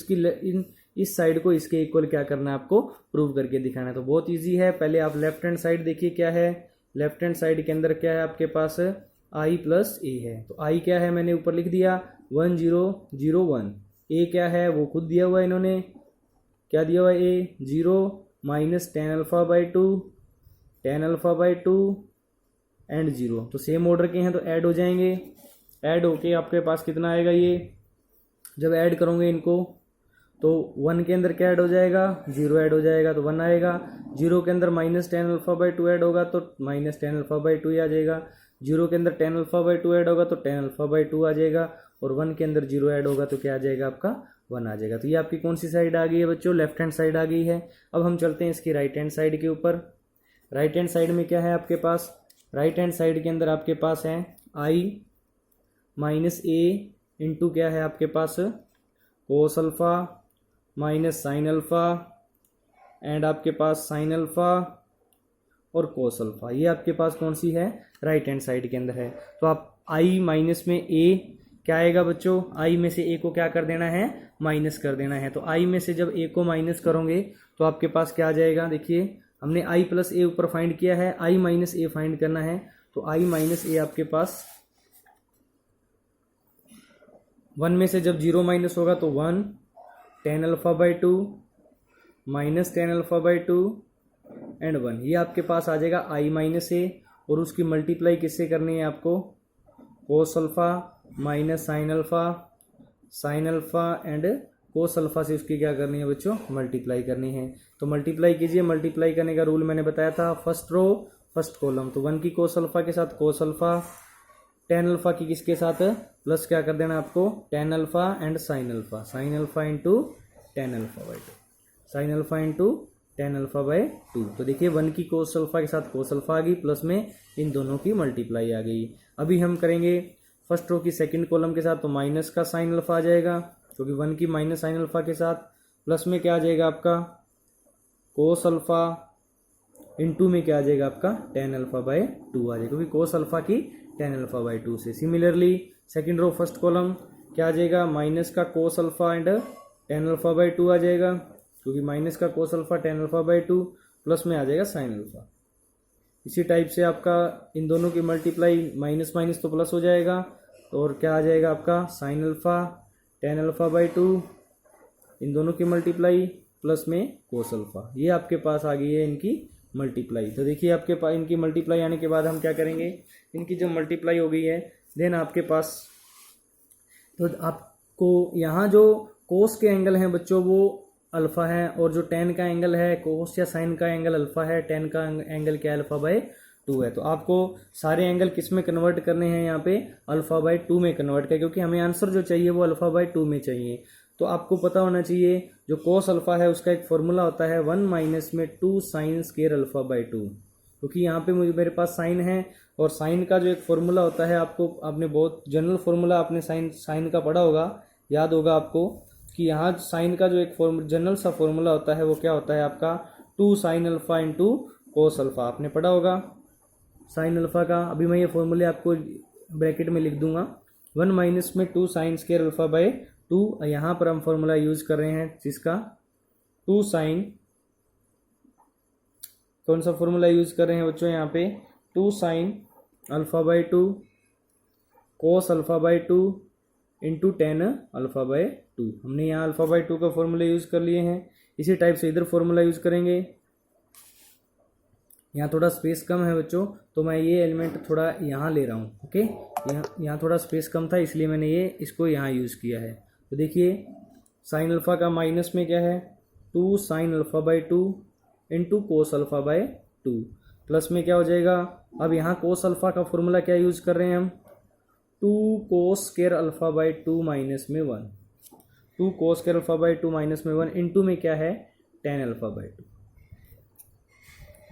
इस साइड को इसके इक्वल क्या करना है, आपको प्रूव करके दिखाना है। तो बहुत इजी है। पहले आप लेफ्ट हैंड साइड देखिए क्या है, लेफ्ट हैंड साइड के अंदर क्या है आपके पास, आई प्लस ए है। तो आई क्या है मैंने ऊपर लिख दिया 1 0 0 1। ए क्या है वो खुद दिया हुआ है, इन्होंने क्या दिया हुआ है, ए 0 minus tan alpha by to and 0। तो सेम ऑर्डर के हैं तो ऐड हो जाएंगे। ऐड होके आपके पास कितना आएगा, ये जब ऐड करोगे इनको तो 1 के अंदर क्या ऐड हो जाएगा, 0 ऐड हो जाएगा तो 1 आएगा। 0 के अंदर minus tan alpha by two add होगा तो minus tan alpha by two ही आ जाएगा। 0 के अंदर tan alpha by two add होगा तो टेन अल्फा बाई टू आ जाएगा। और 1 के अंदर 0 ऐड होगा तो क्या आ जाएगा आपका, 1 आ जाएगा। तो ये आपकी कौन सी साइड आ गई है बच्चों, लेफ्ट हैंड साइड आ गई है। अब हम चलते हैं इसकी राइट हैंड साइड के ऊपर। राइट हैंड साइड में क्या है आपके पास, राइट हैंड साइड के अंदर आपके पास है आई माइनस ए इंटू क्या है आपके पास, cos alpha minus sine alpha and आपके पास साइन अल्फा और कोस अल्फा। ये आपके पास कौन सी है, राइट हैंड साइड के अंदर है। तो आप आई माइनस में ए क्या आएगा बच्चों, आई में से ए को क्या कर देना है, माइनस कर देना है। तो आई में से जब ए को माइनस करोगे तो आपके पास क्या आ जाएगा, देखिए हमने आई प्लस ए ऊपर फाइंड किया है, आई माइनस ए फाइंड करना है। तो आई माइनस ए आपके पास 1 में से जब 0 माइनस होगा तो 1 ten alpha by to minus tan alpha by to and 1। ये आपके पास आ जाएगा आई माइनस ए और उसकी मल्टीप्लाई किससे करनी है आपको, कोस alpha minus sine alpha and cos alpha से उसकी क्या करनी है बच्चों, मल्टीप्लाई करनी है। तो मल्टीप्लाई कीजिए, मल्टीप्लाई करने का रूल मैंने बताया था, फर्स्ट रो फर्स्ट कॉलम। तो 1 की कोस अल्फा के साथ कोस अल्फा, टेन अल्फा की किसके साथ प्लस क्या कर देना आपको, tan alpha and sine alpha into ten alpha by to, sine alpha into ten alpha by to. तो देखिए 1 की कोस अल्फा के साथ कोस अल्फा आ गई, प्लस में इन दोनों की मल्टीप्लाई आ गई। अभी हम करेंगे फर्स्ट रो की सेकंड कॉलम के साथ, तो माइनस का साइन अल्फा आ जाएगा क्योंकि 1 की माइनस साइन अल्फा के साथ, प्लस में क्या आ जाएगा आपका कोस अल्फा इंटू में क्या आ जाएगा आपका टेन अल्फा बाई टू आ जाएगा, क्योंकि कोस अल्फा की टेन अल्फा बाई टू से। Similarly second row first column क्या आ जाएगा, माइनस का cos alpha and tan alpha by two आ जाएगा, क्योंकि माइनस का cos alpha tan alpha by two, plus में आ जाएगा साइन अल्फा। इसी टाइप से आपका इन दोनों की मल्टीप्लाई, माइनस माइनस तो प्लस हो जाएगा, तो और क्या आ जाएगा आपका sine alpha tan alpha by two, इन दोनों की मल्टीप्लाई प्लस में कोस अल्फा। ये आपके पास आ गई है इनकी मल्टीप्लाई। तो देखिए आपके पास इनकी मल्टीप्लाई आने के बाद हम क्या करेंगे, इनकी जब मल्टीप्लाई हो गई है देन आपके पास, तो आपको यहाँ जो कोस के एंगल हैं बच्चों वो अल्फा है, और जो टेन का एंगल है, कोस या साइन का एंगल अल्फा है, टेन का एंगल क्या अल्फा बाई टू है। तो आपको सारे एंगल किस में कन्वर्ट करने हैं, यहाँ पे अल्फा बाई टू में कन्वर्ट कर, क्योंकि हमें आंसर जो चाहिए वो अल्फा बाई टू में चाहिए। तो आपको पता होना चाहिए जो कोस अल्फा है उसका एक फॉर्मूला होता है 1 माइनस में 2 sine square alpha by to, क्योंकि यहाँ पे मेरे पास साइन है, और साइन का जो एक फॉर्मूला होता है, आपने बहुत जनरल फॉर्मूला आपने साइन का पढ़ा होगा, याद होगा आपको कि यहाँ साइन का जो एक जनरल सा फॉर्मूला होता है वो क्या होता है आपका 2 sine alpha into cos alpha, आपने पढ़ा होगा साइन अल्फा का। अभी मैं ये फॉर्मूले आपको ब्रैकेट में लिख दूंगा, 1 माइनस में 2 sine square alpha by to, यहाँ पर हम फॉर्मूला यूज कर रहे हैं जिसका 2 साइन, कौन सा फॉर्मूला यूज कर रहे हैं बच्चों यहाँ पे, 2 sine alpha by to cos alpha by two into ten alpha by to. हमने यहाँ अल्फा बाई टू का फॉर्मूला यूज कर लिए हैं। इसी टाइप से इधर फॉर्मूला यूज करेंगे। यहाँ थोड़ा स्पेस कम है बच्चों, तो मैं ये एलिमेंट थोड़ा यहाँ ले रहा हूँ, ओके। यहाँ थोड़ा स्पेस कम था इसलिए मैंने इसको यहाँ यूज़ किया है। तो देखिए साइन अल्फा का माइनस में क्या है 2 sine alpha by two into cos alpha by two, plus में क्या हो जाएगा, अब यहाँ कोस अल्फा का फॉर्मूला क्या यूज़ कर रहे हैं हम, 2 cos square alpha by to minus में 1, 2 cos square alpha by to minus में 1 इंटू में क्या है टेन अल्फा बाई टू।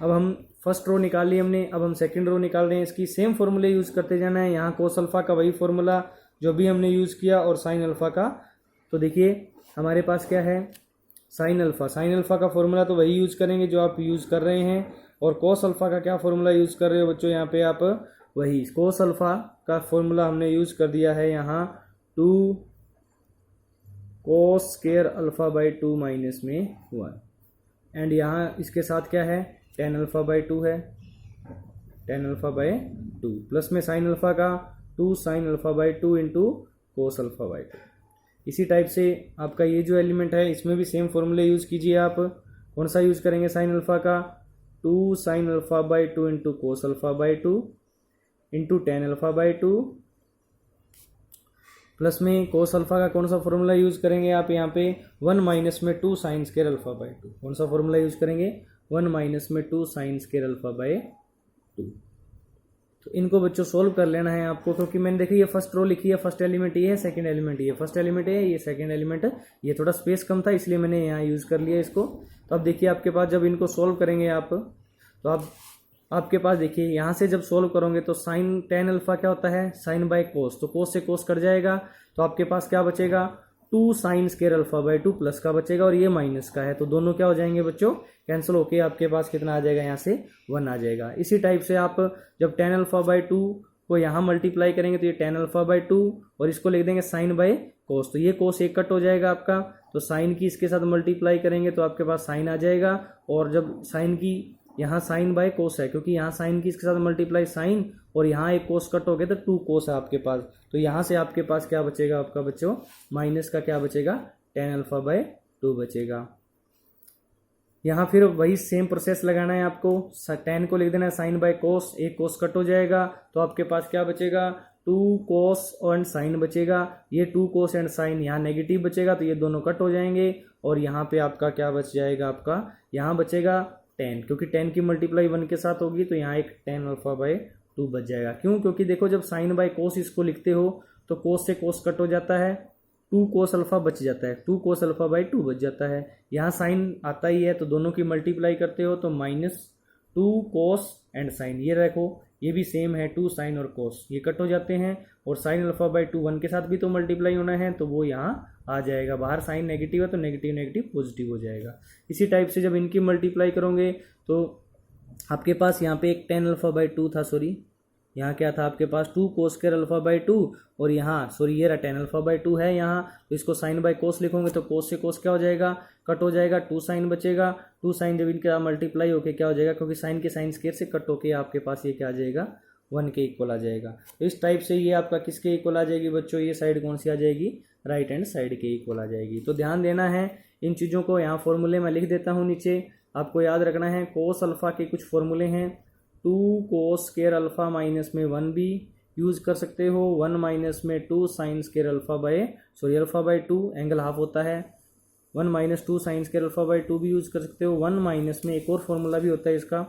अब हम फर्स्ट रो निकाल ली हमने, अब हम सेकंड रो निकाल रहे हैं। इसकी सेम फॉर्मूले यूज़ करते जाना है। यहाँ कोस अल्फा का वही फॉर्मूला जो भी हमने यूज़ किया, और साइन अल्फा का तो देखिए हमारे पास क्या है, साइन अल्फ़ा। साइन अल्फ़ा का फॉर्मूला तो वही यूज़ करेंगे जो आप यूज़ कर रहे हैं, और कोस अल्फ़ा का क्या फॉर्मूला यूज़ कर रहे हो बच्चों यहाँ पे आप, वही कोस अल्फ़ा का फॉर्मूला हमने यूज़ कर दिया है यहाँ 2 cos square alpha by 2 minus में 1, एंड यहाँ इसके साथ क्या है, टेन अल्फ़ा बाई 2 है, टेन अल्फ़ा बाई 2 प्लस में साइन अल्फ़ा का 2 sine alpha by 2 into cos alpha by 2। इसी टाइप से आपका ये जो एलिमेंट है इसमें भी सेम फॉर्मूले यूज़ कीजिए आप। कौन सा यूज़ करेंगे, साइन अल्फ़ा का 2 sine alpha by 2 into cos alpha by 2 into tan alpha by 2 plus में कोस अल्फ़ा का कौन सा फॉर्मूला यूज़ करेंगे आप यहाँ पे 1 माइनस में 2 साइन स्क्वायर अल्फ़ा बाई 2। कौन सा फॉर्मूला यूज़ करेंगे, 1 माइनस में 2 साइन स्क्वायर अल्फ़ा बाई 2। तो इनको बच्चों सोल्व कर लेना है आपको, क्योंकि मैंने देखिए ये फर्स्ट रो लिखी है, फर्स्ट एलिमेंट ये है, सेकंड एलिमेंट ये, फर्स्ट एलिमेंट है ये, सेकंड एलिमेंट है ये, थोड़ा स्पेस कम था इसलिए मैंने यहाँ यूज़ कर लिया इसको। तो अब देखिए आपके पास जब इनको सोल्व करेंगे आप, तो आप आपके पास देखिए यहाँ से जब सोल्व करोगे तो साइन टेन अल्फ़ा क्या होता है, साइन बाय कोस, तो कोस से कोस कट जाएगा, तो आपके पास क्या बचेगा 2 sine square alpha by 2 plus का बचेगा, और ये माइनस का है, तो दोनों क्या हो जाएंगे बच्चों, कैंसिल होके आपके पास कितना आ जाएगा, यहाँ से 1 आ जाएगा। इसी टाइप से आप जब टेन अल्फ़ा बाई 2 को यहाँ मल्टीप्लाई करेंगे तो ये टेन अल्फ़ा बाई 2 और इसको लिख देंगे साइन बाय कोस, तो ये कोस एक कट हो जाएगा आपका, तो साइन की इसके साथ मल्टीप्लाई करेंगे तो आपके पास साइन आ जाएगा, और जब साइन की यहाँ साइन बाय कोस है, क्योंकि यहाँ साइन की इसके साथ मल्टीप्लाई साइन, और यहाँ एक कोस कट हो गया तो 2 कोस है आपके पास, तो यहाँ से आपके पास क्या बचेगा आपका बच्चों, माइनस का क्या बचेगा, टेन अल्फ़ा बाय 2 बचेगा। यहाँ फिर वही सेम प्रोसेस लगाना है आपको, टेन को लिख देना है साइन बाय कोस, एक कोस कट हो जाएगा, तो आपके पास क्या बचेगा 2 कोस एंड साइन बचेगा, ये 2 कोस एंड साइन यहाँ नेगेटिव बचेगा, तो ये दोनों कट हो जाएंगे, और यहाँ पे आपका क्या बच जाएगा, आपका यहाँ बचेगा 10, क्योंकि 10 की मल्टीप्लाई 1 के साथ होगी, तो यहाँ एक टेन अल्फ़ा बाय 2 बच जाएगा। क्यों, क्योंकि देखो जब साइन बाय कोस इसको लिखते हो तो कोस से कोस कट हो जाता है, 2 कोस अल्फ़ा बच जाता है, 2 कोस अल्फ़ा बाई 2 बच जाता है, यहाँ साइन आता ही है तो दोनों की मल्टीप्लाई करते हो तो -2 कोस एंड साइन, ये रखो ये भी सेम है, 2 साइन और कोस ये कट हो जाते हैं, और साइन अल्फ़ा बाई 2 1 के साथ भी तो मल्टीप्लाई होना है, तो वो यहाँ आ जाएगा, बाहर साइन नेगेटिव है तो नेगेटिव नेगेटिव पॉजिटिव हो जाएगा। इसी टाइप से जब इनकी मल्टीप्लाई करोगे तो आपके पास यहाँ पे एक टेन अल्फ़ा बाई 2 था, सॉरी यहाँ क्या था आपके पास 2 कोस स्क्वायर अल्फ़ा बाई 2, और यहाँ सॉरी ये रहा टेन अल्फ़ा बाई 2 है यहाँ, तो इसको साइन बाय कोस लिखोगे तो कोस से कोस क्या हो जाएगा, कट हो जाएगा, 2 साइन बचेगा, 2 साइन जब इनका मल्टीप्लाई होके क्या हो जाएगा, क्योंकि साइन के साइन स्क्वायर से कट होके आपके पास ये क्या आ जाएगा 1 के इक्वल आ जाएगा। तो इस टाइप से ये आपका किसके इक्वल आ जाएगी बच्चों, ये साइड कौन सी आ जाएगी, राइट हैंड साइड के इक्वल आ जाएगी। तो ध्यान देना है इन चीज़ों को, यहाँ फॉर्मूले मैं लिख देता हूँ नीचे, आपको याद रखना है। कोस अल्फ़ा के कुछ फॉर्मूले हैं, 2 कोस स्क्वायर अल्फ़ा माइनस में 1 भी यूज़ कर सकते हो, 1 माइनस में 2 sine square alpha bye alpha by 2 angle half होता है, 1 minus 2 sine square alpha by 2 भी यूज़ कर सकते हो। 1 माइनस में एक और फॉर्मूला भी होता है इसका,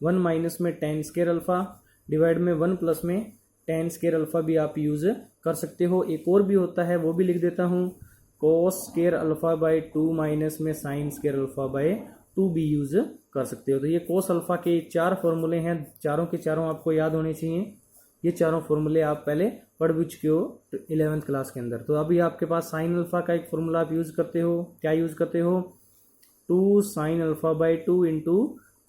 1 माइनस में टेन स्क्वायर अल्फ़ा डिवाइड में 1 प्लस में टेन स्क्वायर अल्फ़ा भी आप यूज़ कर सकते हो। एक और भी होता है वो भी लिख देता हूँ, cos square alpha by 2 minus में साइन स्क्वायर अल्फ़ा बाई 2 भी यूज़ कर सकते हो। तो ये कोस अल्फ़ा के 4 फॉर्मूले हैं, चारों के चारों आपको याद होने चाहिए। ये चारों फॉर्मूले आप पहले पढ़ भी चुके हो 11th क्लास के अंदर। तो अभी आपके पास साइन अल्फ़ा का एक फॉर्मूला आप यूज़ करते हो, क्या यूज़ करते हो, 2 sine alpha by 2 into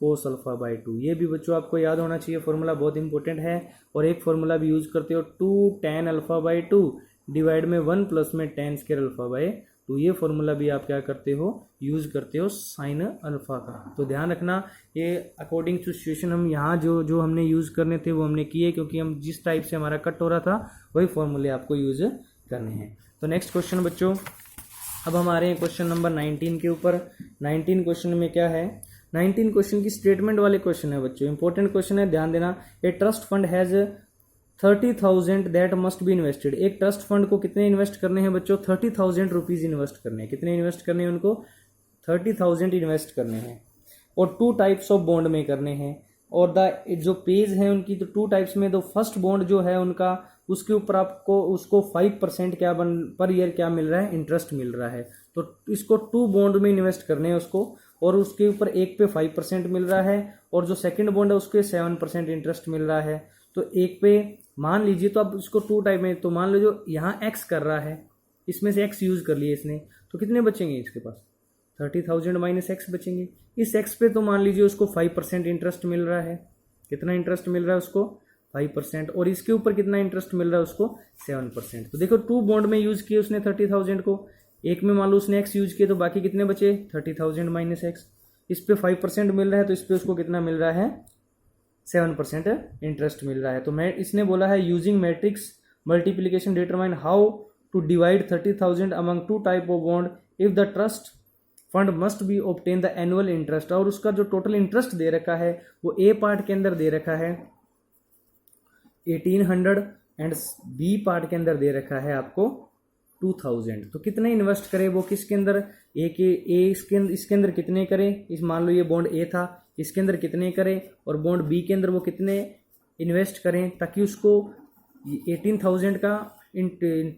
cos alpha by 2, ये भी बच्चों आपको याद होना चाहिए, फॉर्मूला बहुत इंपॉर्टेंट है। और एक फॉर्मूला भी यूज़ करते हो 2 टेन अल्फ़ा बाई 2 डिवाइड में 1 प्लस में टेन स्क्वायर अल्फ़ा बाई 2, ये फॉर्मूला भी आप क्या करते हो, यूज़ करते हो साइन अल्फ़ा का। तो ध्यान रखना, ये अकॉर्डिंग टू सिचुएशन हम यहाँ जो हमने यूज़ करने थे वो हमने किए, क्योंकि हम जिस टाइप से हमारा कट हो रहा था वही फॉर्मूले आपको यूज़ करने हैं। तो नेक्स्ट क्वेश्चन बच्चों, अब हमारे क्वेश्चन नंबर 19 के ऊपर। 19 क्वेश्चन में क्या है, 19 क्वेश्चन की स्टेटमेंट वाले क्वेश्चन है बच्चों, इंपॉर्टेंट क्वेश्चन है, ध्यान देना। A trust fund has 30,000 that must be invested. एक ट्रस्ट फंड को कितने इन्वेस्ट करने हैं बच्चों, 30,000 रुपीज़ इन्वेस्ट करने हैं। कितने इन्वेस्ट करने हैं उनको, 30,000 इन्वेस्ट करने हैं, और 2 टाइप्स ऑफ बॉन्ड में करने हैं। और द जो पेज है उनकी, तो 2 टाइप्स में, तो फर्स्ट बॉन्ड जो है उनका, उसके ऊपर आपको उसको 5% क्या पर ईयर क्या मिल रहा है, इंटरेस्ट मिल रहा है। तो इसको 2 बॉन्ड में इन्वेस्ट करने हैं उसको, और उसके ऊपर एक पे 5% मिल रहा है, और जो सेकंड बॉन्ड है उसके 7% इंटरेस्ट मिल रहा है। तो एक पे मान लीजिए, तो अब इसको 2 टाइप में, तो मान लो जो यहाँ एक्स कर रहा है, इसमें से x यूज़ कर लिए इसने, तो कितने बचेंगे इसके पास 30,000 माइनस x बचेंगे। इस x पे तो मान लीजिए उसको 5% इंटरेस्ट मिल रहा है। कितना इंटरेस्ट मिल रहा है उसको 5%, और इसके ऊपर कितना इंटरेस्ट मिल रहा है उसको 7%। तो देखो 2 बॉन्ड में यूज़ किए उसने 30,000 को, एक में मान लो उसने x यूज़ किए तो बाकी कितने बचे 30,000 माइनस x। इस पे 5% मिल रहा है तो इस पे उसको कितना मिल रहा है 7% इंटरेस्ट मिल रहा है। तो मैं इसने बोला है using matrix multiplication determine how to divide 30,000 among 2 type of bond if the trust fund must be obtain the annual interest. और उसका जो टोटल इंटरेस्ट दे रखा है वो ए पार्ट के अंदर दे रखा है 1800 एंड बी पार्ट के अंदर दे रखा है आपको 2000। तो कितने इन्वेस्ट करे वो किसके अंदर इसके अंदर कितने करे, इस मान लो ये बॉन्ड ए था, इसके अंदर कितने करें और बॉन्ड बी के अंदर वो कितने इन्वेस्ट करें ताकि उसको 18,000 का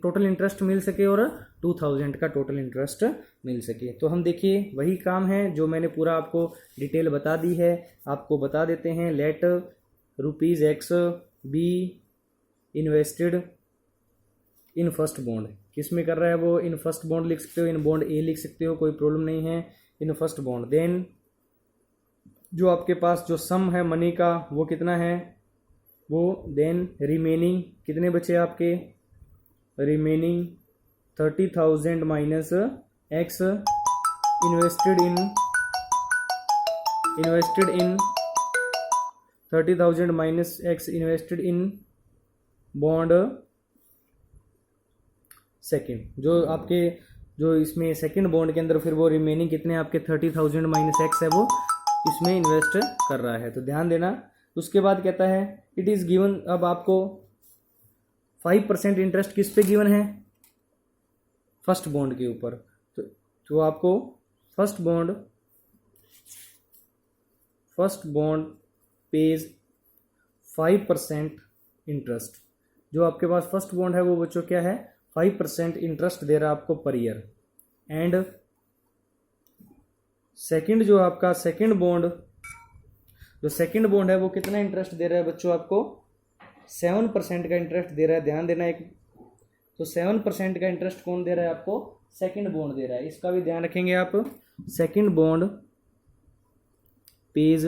टोटल इंटरेस्ट मिल सके और 2,000 का टोटल इंटरेस्ट मिल सके। तो हम देखिए वही काम है जो मैंने पूरा आपको डिटेल बता दी है, आपको बता देते हैं। Let ₹X be invested in first bond, किस में कर रहा है वो, इन फर्स्ट बॉन्ड लिख सकते हो, इन बॉन्ड ए लिख सकते हो, कोई प्रॉब्लम नहीं है, इन फर्स्ट बॉन्ड। देन जो आपके पास जो सम है मनी का वो कितना है वो, देन रिमेनिंग कितने बचे आपके, remaining 30,000 minus x invested in 30,000 minus x invested in bond second. जो आपके जो इसमें सेकंड बॉन्ड के अंदर फिर वो रिमेनिंग कितने आपके 30,000 माइनस x है वो इसमें इन्वेस्ट कर रहा है। तो ध्यान देना। उसके बाद कहता है इट इज़ गिवन, अब आपको 5% इंटरेस्ट किस पे गिवन है, फर्स्ट बॉन्ड के ऊपर। तो आपको फर्स्ट बॉन्ड पेज 5% इंटरेस्ट। जो आपके पास फर्स्ट बॉन्ड है वो बच्चों क्या है 5% इंटरेस्ट दे रहा है आपको पर ईयर। एंड सेकंड जो आपका सेकंड बॉन्ड है वो कितना इंटरेस्ट दे रहा है बच्चों आपको 7% का इंटरेस्ट दे रहा है। ध्यान देना एक, तो 7% का इंटरेस्ट कौन दे रहा है आपको, सेकंड बॉन्ड दे रहा है। इसका भी ध्यान रखेंगे आप। Second bond page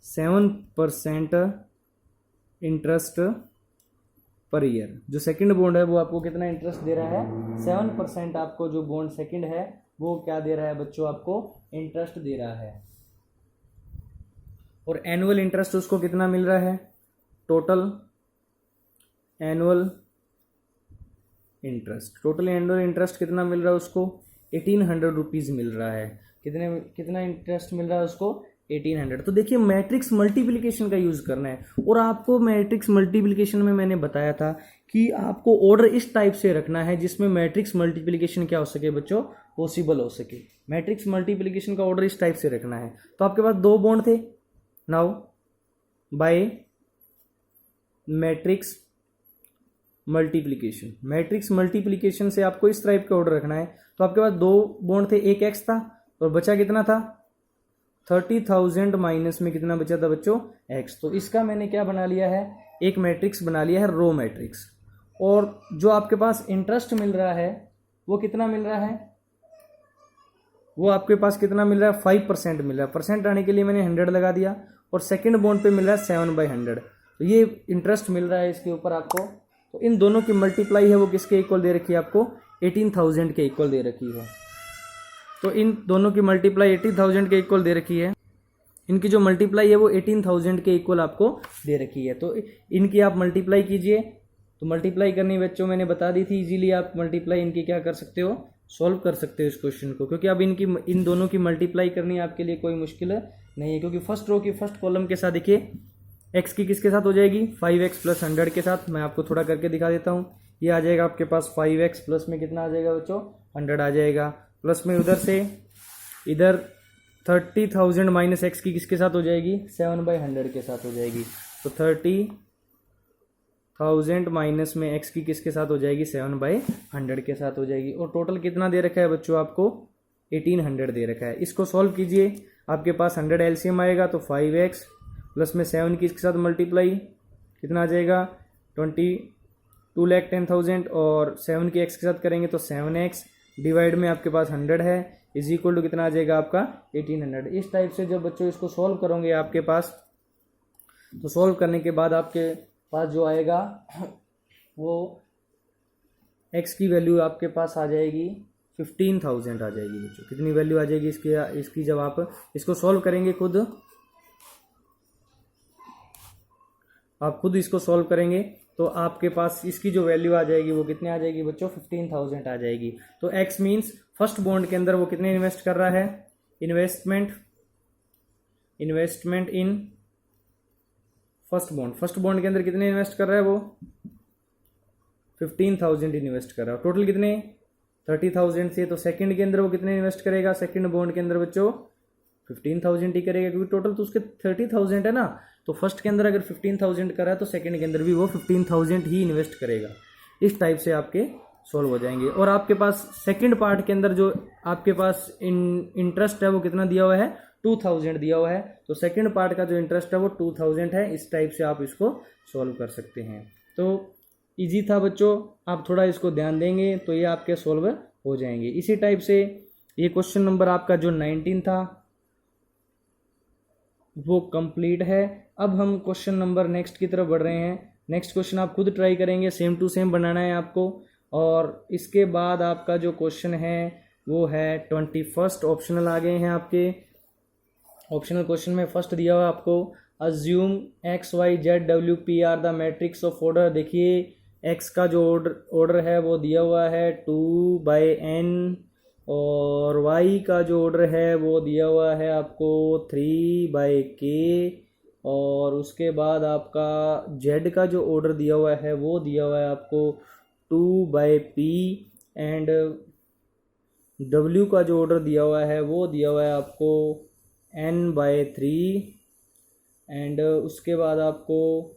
7% interest per year. जो सेकंड बॉन्ड है वो आपको कितना इंटरेस्ट दे रहा है 7%। आपको जो बॉन्ड सेकंड है वो क्या दे रहा है बच्चों, आपको इंटरेस्ट दे रहा है। और एनुअल इंटरेस्ट उसको कितना मिल रहा है, टोटल एनुअल इंटरेस्ट कितना मिल रहा है उसको 1800 रुपीज़ मिल रहा है। कितना इंटरेस्ट मिल रहा है उसको 1800। तो देखिए मैट्रिक्स मल्टीप्लिकेशन का यूज़ करना है। और आपको मैट्रिक्स मल्टीप्लिकेशन में मैंने बताया था कि आपको ऑर्डर इस टाइप से रखना है जिसमें मैट्रिक्स मल्टीप्लिकेशन क्या हो सके बच्चों, पॉसिबल हो सके। मैट्रिक्स मल्टीप्लिकेशन का ऑर्डर इस टाइप से रखना है। तो आपके पास 2 बॉन्ड थे, नाउ बाय मैट्रिक्स मल्टीप्लिकेशन से आपको इस टाइप का ऑर्डर रखना है। तो आपके पास 2 बॉन्ड थे, एक x था और बचा कितना था 30,000 माइनस में कितना बचा था बच्चों x। तो इसका मैंने क्या बना लिया है, एक मैट्रिक्स बना लिया है, रो मैट्रिक्स। और जो आपके पास इंटरेस्ट मिल रहा है वो कितना मिल रहा है, वो आपके पास कितना मिल रहा है 5% मिल रहा है। परसेंट आने के लिए मैंने 100 लगा दिया। और सेकंड बॉन्ड पे मिल रहा है 7/100। तो ये इंटरेस्ट मिल रहा है इसके ऊपर आपको। तो इन दोनों की मल्टीप्लाई है वो किसके इक्वल दे रखी है आपको 18,000 के इक्वल दे रखी है। तो इन दोनों की मल्टीप्लाई 80,000 के इक्वल दे रखी है। इनकी जो मल्टीप्लाई है वो 18,000 के इक्वल आपको दे रखी है। तो इनकी आप मल्टीप्लाई कीजिए। तो मल्टीप्लाई करनी बच्चों मैंने बता दी थी, इजीली आप मल्टीप्लाई इनकी क्या कर सकते हो, सॉल्व कर सकते हो इस क्वेश्चन को। क्योंकि अब इन दोनों की मल्टीप्लाई करनी आपके लिए कोई मुश्किल नहीं है। क्योंकि फर्स्ट रो की फर्स्ट कॉलम के साथ देखिए x की किसके साथ हो जाएगी 5x प्लस 100 के साथ। मैं आपको थोड़ा करके दिखा देता हूँ। ये आ जाएगा आपके पास 5x प्लस में कितना आ जाएगा बच्चों 100 आ जाएगा। प्लस में उधर से इधर 30,000 माइनस x की किसके साथ हो जाएगी 7/100 के साथ हो जाएगी। तो 30,000 माइनस में x की किसके साथ हो जाएगी 7/100 के साथ हो जाएगी। और टोटल कितना दे रखा है बच्चों आपको 1800 दे रखा है। इसको सॉल्व कीजिए, आपके पास 100 एलसीएम आएगा। तो 5x प्लस में 7 की इसके साथ मल्टीप्लाई कितना आ जाएगा 20 2,10,000 और 7 के x के साथ करेंगे तो 7x डिवाइड में आपके पास 100 है इज इक्वल टू कितना आ जाएगा आपका 1800। इस टाइप से जब बच्चों इसको सॉल्व करोगे आपके पास, तो सॉल्व करने के बाद आपके पास जो आएगा वो x की वैल्यू आपके पास आ जाएगी 15,000 आ जाएगी बच्चों। कितनी वैल्यू आ जाएगी इसकी जब आप इसको सॉल्व करेंगे आप खुद इसको सॉल्व करेंगे तो आपके पास इसकी जो वैल्यू आ जाएगी वो कितने आ जाएगी बच्चों 15,000 आ जाएगी। तो x मीन्स फर्स्ट बॉन्ड के अंदर वो कितने इन्वेस्ट कर रहा है, इन्वेस्टमेंट इन फर्स्ट बॉन्ड के अंदर कितने इन्वेस्ट कर रहा है वो 15,000 इन्वेस्ट कर रहा है। टोटल कितने 30,000 से, तो सेकंड के अंदर वो कितने इन्वेस्ट करेगा, सेकंड बॉन्ड के अंदर बच्चों 15,000 ही करेगा क्योंकि टोटल तो उसके 30,000 है ना। तो फर्स्ट के अंदर अगर 15,000 करा है तो सेकंड के अंदर भी वो 15,000 ही इन्वेस्ट करेगा। इस टाइप से आपके सॉल्व हो जाएंगे। और आपके पास सेकंड पार्ट के अंदर जो आपके पास इंटरेस्ट है वो कितना दिया हुआ है 2,000 दिया हुआ है, तो सेकंड पार्ट का जो इंटरेस्ट है वो 2,000 है। इस टाइप से आप इसको सॉल्व कर सकते हैं। तो इजी था बच्चों, आप थोड़ा इसको ध्यान देंगे तो ये आपके सॉल्व हो जाएंगे। इसी टाइप से ये क्वेश्चन नंबर आपका जो 19 था वो कंप्लीट है। अब हम क्वेश्चन नंबर नेक्स्ट की तरफ बढ़ रहे हैं। नेक्स्ट क्वेश्चन आप खुद ट्राई करेंगे, सेम टू सेम बनाना है आपको। और इसके बाद आपका जो क्वेश्चन है वो है 21 ऑप्शनल आ गए हैं आपके। ऑप्शनल क्वेश्चन में फर्स्ट दिया हुआ आपको assume x y z w p are the matrix of order. देखिए x का जो ऑर्डर है वो दिया हुआ है 2/n और y का जो ऑर्डर है वो दिया हुआ है आपको 3/k और उसके बाद आपका z का जो ऑर्डर दिया हुआ है वो दिया हुआ है आपको 2/p एंड w का जो ऑर्डर दिया हुआ है वो दिया हुआ है आपको n/3 एंड उसके बाद आपको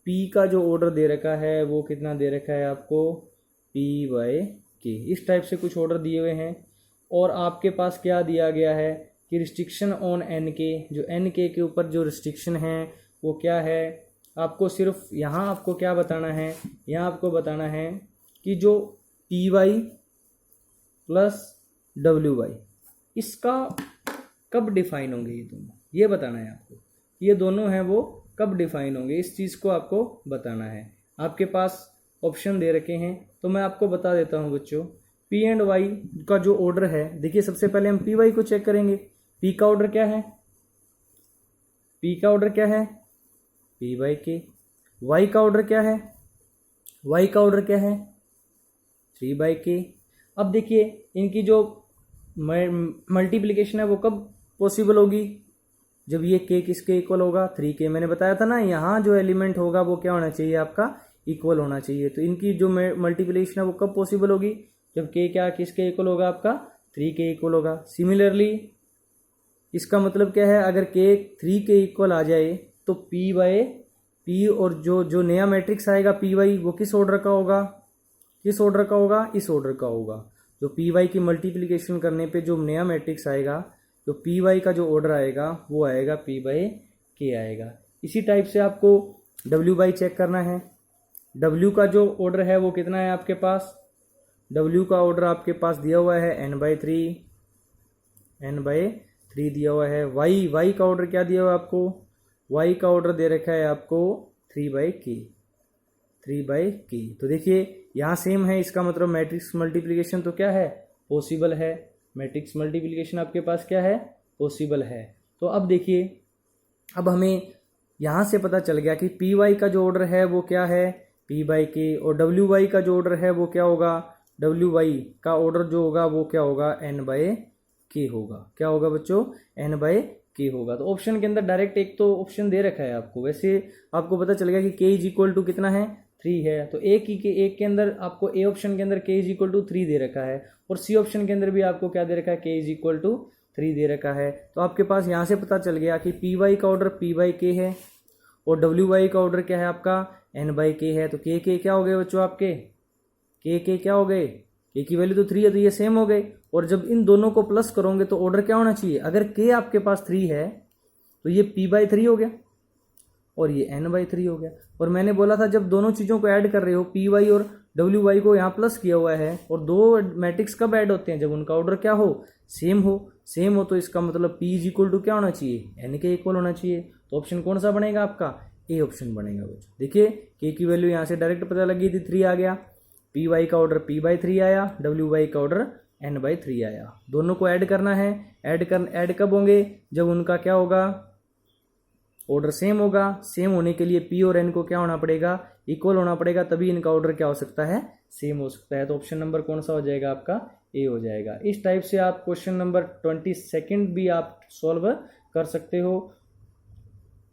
p का जो ऑर्डर दे रखा है वो कितना दे रखा है आपको p/k। इस टाइप से कुछ ऑर्डर दिए हुए हैं। और आपके पास क्या दिया गया है कि रिस्ट्रिक्शन ऑन nk, जो nk के ऊपर जो रिस्ट्रिक्शन है वो क्या है, आपको सिर्फ यहाँ आपको क्या बताना है, यहाँ आपको बताना है कि जो py प्लस wy इसका कब डिफाइन होंगे, ये दोनों ये बताना है आपको। ये दोनों हैं वो कब डिफाइन होंगे, इस चीज़ को आपको बताना है। आपके पास ऑप्शन दे रखे हैं तो मैं आपको बता देता हूं बच्चों। p एंड y का जो ऑर्डर है, देखिए सबसे पहले हम py को चेक करेंगे। p का ऑर्डर क्या है, p का ऑर्डर क्या है p/k। y का ऑर्डर क्या है, y का ऑर्डर क्या है 3/k। अब देखिए इनकी जो मल्टीप्लिकेशन है वो कब पॉसिबल होगी, जब ये k किसके इक्वल होगा 3k। मैंने बताया था ना यहाँ जो एलिमेंट होगा वो क्या होना चाहिए आपका इक्वल होना चाहिए। तो इनकी जो मल्टीप्लिकेशन है वो कब पॉसिबल होगी, जब k क्या किसके इक्वल होगा आपका 3k इक्वल होगा। सिमिलरली इसका मतलब क्या है, अगर k 3k इक्वल आ जाए तो p और जो नया मैट्रिक्स आएगा py वो किस ऑर्डर का होगा, किस ऑर्डर का होगा, इस ऑर्डर का होगा। जो py की मल्टीप्लिकेशन करने पे जो नया मैट्रिक्स आएगा, तो py का जो ऑर्डर आएगा वो आएगा p/k आएगा। इसी टाइप से आपको wy चेक करना है। w का जो ऑर्डर है वो कितना है आपके पास, w का ऑर्डर आपके पास दिया हुआ है n/3 दिया हुआ है। y का ऑर्डर क्या दिया हुआ है आपको, y का ऑर्डर दे रखा है आपको 3/k। तो देखिए यहाँ सेम है, इसका मतलब मैट्रिक्स मल्टीप्लिकेशन तो क्या है पॉसिबल है, मैट्रिक्स मल्टीप्लिकेशन आपके पास क्या है पॉसिबल है। तो अब देखिए अब हमें यहाँ से पता चल गया कि py का जो ऑर्डर है वो क्या है p/k और wy का जो ऑर्डर है वो क्या होगा, wy का ऑर्डर जो होगा वो क्या होगा n/k होगा। क्या होगा बच्चों n/k होगा। तो ऑप्शन के अंदर डायरेक्ट एक तो ऑप्शन दे रखा है आपको, वैसे आपको पता चल गया कि k इज इक्वल टू कितना है 3 है। तो एक के अंदर आपको ए ऑप्शन के अंदर k इज इक्वल टू 3 दे रखा है और सी ऑप्शन के अंदर भी आपको क्या दे रखा है k इज इक्वल टू 3 दे रखा है। तो आपके पास यहाँ से पता चल गया कि py का ऑर्डर p/k है और wy का ऑर्डर क्या है आपका n/k है। तो k क्या हो गए बच्चों आपके, k क्या हो गए, k की वैल्यू तो 3 है तो ये सेम हो गए। और जब इन दोनों को प्लस करोगे तो ऑर्डर क्या होना चाहिए, अगर k आपके पास 3 है तो ये p/3 हो गया और ये n/3 हो गया। और मैंने बोला था जब दोनों चीज़ों को ऐड कर रहे हो, पी वाई और डब्ल्यू वाई को यहाँ प्लस किया हुआ है, और दो मैट्रिक्स कब ऐड होते हैं, जब उनका ऑर्डर क्या हो, सेम हो तो इसका मतलब p इज इक्वल टू क्या होना चाहिए, n के इक्वल होना चाहिए। तो ऑप्शन कौन सा बनेगा आपका, ए ऑप्शन बनेगा बच्चों। देखिए k की वैल्यू यहाँ से डायरेक्ट पता लगी थी, 3 आ गया, पी वाई का ऑर्डर p/3 आया, डब्ल्यू वाई का ऑर्डर n/3 आया। दोनों को ऐड करना है, ऐड कब होंगे, जब उनका क्या होगा, ऑर्डर सेम होगा। सेम होने के लिए p और n को क्या होना पड़ेगा, इक्वल होना पड़ेगा, तभी इनका ऑर्डर क्या हो सकता है, सेम हो सकता है। तो ऑप्शन नंबर कौन सा हो जाएगा आपका, ए हो जाएगा। इस टाइप से आप क्वेश्चन नंबर 22 भी आप सॉल्व कर सकते हो।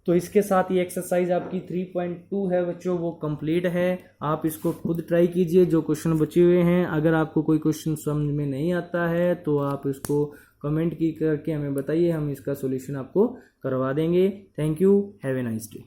तो इसके साथ ये एक्सरसाइज आपकी 3.2 है बच्चों, वो कंप्लीट है। आप इसको खुद ट्राई कीजिए जो क्वेश्चन बचे हुए हैं। अगर आपको कोई क्वेश्चन समझ में नहीं आता है तो आप इसको कमेंट की करके हमें बताइए, हम इसका सॉल्यूशन आपको करवा देंगे। Thank you, have a nice day.